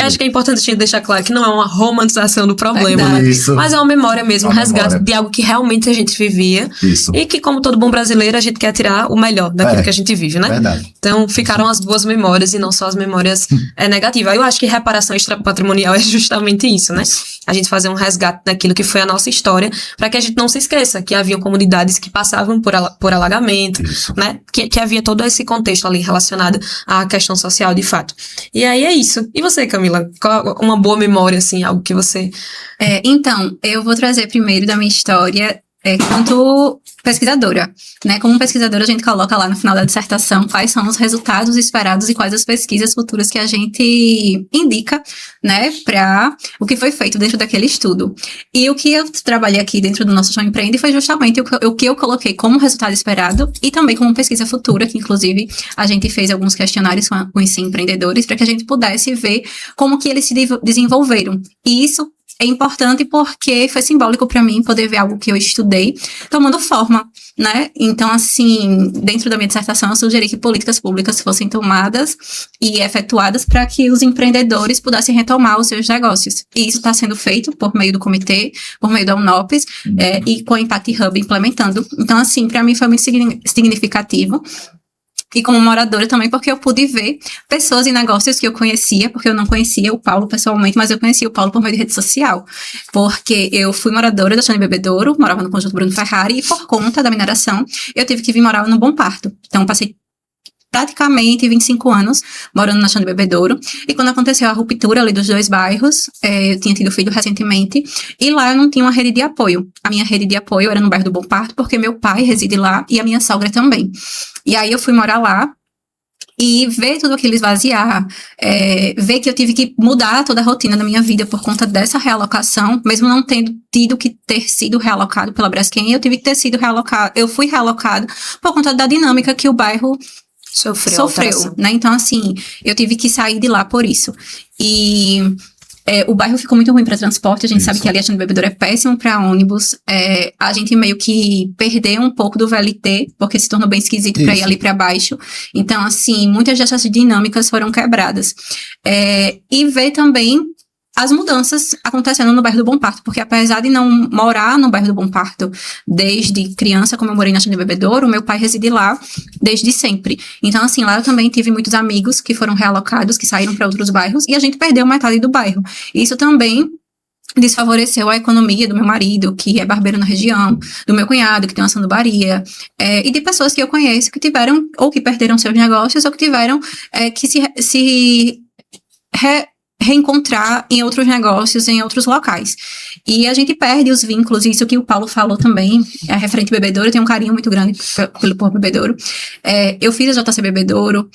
Acho que é importante a gente deixar claro que não é uma romantização do problema, Verdade. né? Isso. Mas é uma memória mesmo, um Uma resgate memória. de algo que realmente a gente vivia Isso. e que, como todo bom brasileiro, a gente quer tirar o melhor daquilo que a gente vive, né? Verdade. Então, ficaram as boas memórias e não só as memórias negativas. Eu acho que reparação extrapatrimonial é justamente isso, né? A gente fazer um resgate daquilo que foi a nossa história, para que a gente não se esqueça que haviam comunidades que passavam por alagamento, Isso. né? Que havia todo esse contexto ali relacionado à questão social, de fato. E aí é isso. E você, Camila? Qual uma boa memória, assim, algo que você... Então, eu vou trazer primeiro da minha história quanto pesquisadora, né? Como pesquisadora, a gente coloca lá no final da dissertação quais são os resultados esperados e quais as pesquisas futuras que a gente indica, né, para o que foi feito dentro daquele estudo. E o que eu trabalhei aqui dentro do nosso Chão Empreende foi justamente o que eu coloquei como resultado esperado e também como pesquisa futura, que inclusive a gente fez alguns questionários com os empreendedores para que a gente pudesse ver como que eles se desenvolveram. E isso é importante porque foi simbólico para mim poder ver algo que eu estudei tomando forma, né? Então, assim, dentro da minha dissertação, eu sugeri que políticas públicas fossem tomadas e efetuadas para que os empreendedores pudessem retomar os seus negócios. E isso está sendo feito por meio do comitê, por meio da UNOPS e com a Impact Hub implementando. Então, assim, para mim foi muito significativo. E como moradora também, porque eu pude ver pessoas e negócios que eu conhecia, porque eu não conhecia o Paulo pessoalmente, mas eu conhecia o Paulo por meio de rede social. Porque eu fui moradora da Xande Bebedouro, morava no Conjunto Bruno Ferrari, e por conta da mineração, eu tive que vir morar no Bom Parto. Então, passei praticamente 25 anos morando na Xande Bebedouro. E quando aconteceu a ruptura ali dos dois bairros, eu tinha tido filho recentemente, e lá eu não tinha uma rede de apoio. A minha rede de apoio era no bairro do Bom Parto, porque meu pai reside lá e a minha sogra também. E aí eu fui morar lá e ver tudo aquilo esvaziar, ver que eu tive que mudar toda a rotina da minha vida por conta dessa realocação, mesmo não tendo tido que ter sido realocado pela Braskem, eu tive que ter sido realocado, eu fui realocado por conta da dinâmica que o bairro sofreu, né? Então, assim, eu tive que sair de lá por isso. E o bairro ficou muito ruim para transporte, a gente sabe que ali a Xande Bebedouro é péssimo para ônibus, a gente meio que perdeu um pouco do VLT, porque se tornou bem esquisito para ir ali para baixo. Então, assim, muitas dessas dinâmicas foram quebradas. E ver também as mudanças acontecendo no bairro do Bom Parto, porque apesar de não morar no bairro do Bom Parto desde criança, como eu morei na Xande Bebedouro, meu pai reside lá desde sempre. Então, assim, lá eu também tive muitos amigos que foram realocados, que saíram para outros bairros, e a gente perdeu metade do bairro. Isso também desfavoreceu a economia do meu marido, que é barbeiro na região, do meu cunhado, que tem uma sandubaria, e de pessoas que eu conheço que tiveram, ou que perderam seus negócios, ou que tiveram que se reencontrar em outros negócios, em outros locais. E a gente perde os vínculos, isso que o Paulo falou também, a referente Bebedouro, eu tenho um carinho muito grande por Bebedouro. Eu fiz a JC Bebedouro,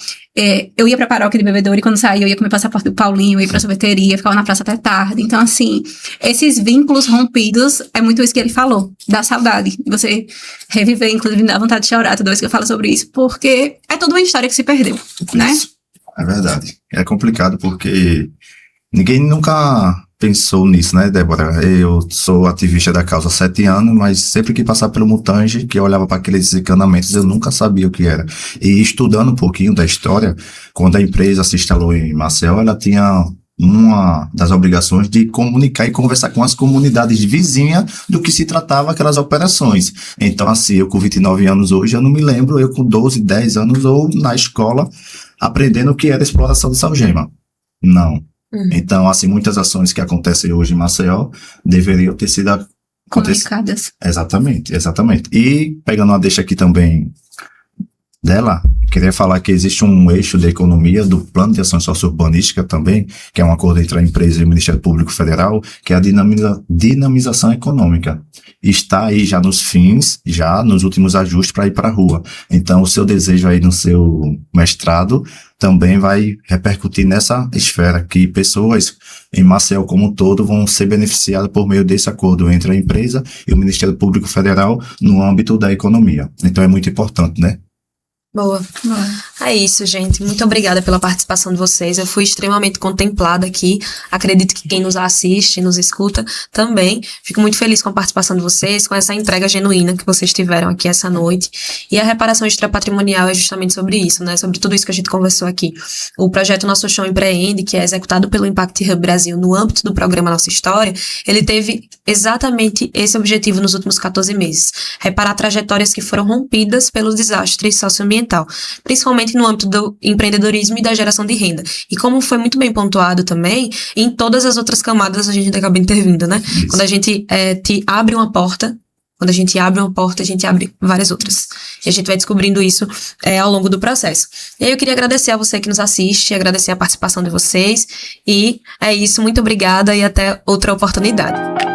eu ia pra paróquia de Bebedouro e quando saía eu ia com meu passaporte do Paulinho, eu ia pra sorveteria, ficava na praça até tarde. Então, assim, esses vínculos rompidos, é muito isso que ele falou, da saudade. Você reviver, inclusive, me dá vontade de chorar toda vez que eu falo sobre isso, porque é toda uma história que se perdeu, né? É verdade. É complicado porque ninguém nunca pensou nisso, né, Débora? Eu sou ativista da causa há 7 anos, mas sempre que passava pelo Mutange, que eu olhava para aqueles encanamentos, eu nunca sabia o que era. E estudando um pouquinho da história, quando a empresa se instalou em Maceió, ela tinha uma das obrigações de comunicar e conversar com as comunidades vizinhas do que se tratava aquelas operações. Então, assim, eu com 29 anos hoje, eu não me lembro, eu com 12, 10 anos, ou na escola, aprendendo o que era exploração de salgema. Não. Então, assim, muitas ações que acontecem hoje em Maceió deveriam ter sido Comunicadas. Exatamente, exatamente. E, pegando uma deixa aqui também dela, queria falar que existe um eixo da economia do Plano de Ação Sociourbanística também, que é um acordo entre a empresa e o Ministério Público Federal, que é a dinamização econômica. Está aí já nos fins, já nos últimos ajustes para ir para a rua. Então, o seu desejo aí no seu mestrado também vai repercutir nessa esfera, que pessoas em Maceió como um todo vão ser beneficiadas por meio desse acordo entre a empresa e o Ministério Público Federal no âmbito da economia. Então, é muito importante, né? Boa. É isso, gente. Muito obrigada pela participação de vocês. Eu fui extremamente contemplada aqui. Acredito que quem nos assiste, nos escuta também. Fico muito feliz com a participação de vocês, com essa entrega genuína que vocês tiveram aqui essa noite. E a reparação extrapatrimonial é justamente sobre isso, né? Sobre tudo isso que a gente conversou aqui. O projeto Nosso Chão Empreende, que é executado pelo Impact Hub Brasil no âmbito do programa Nossa História, ele teve exatamente esse objetivo nos últimos 14 meses. Reparar trajetórias que foram rompidas pelo desastre socioambiental, principalmente no âmbito do empreendedorismo e da geração de renda. E como foi muito bem pontuado também, em todas as outras camadas a gente acaba intervindo, né? Isso. Quando a gente abre uma porta, a gente abre várias outras. E a gente vai descobrindo isso ao longo do processo. E aí eu queria agradecer a você que nos assiste, agradecer a participação de vocês. E é isso, muito obrigada e até outra oportunidade.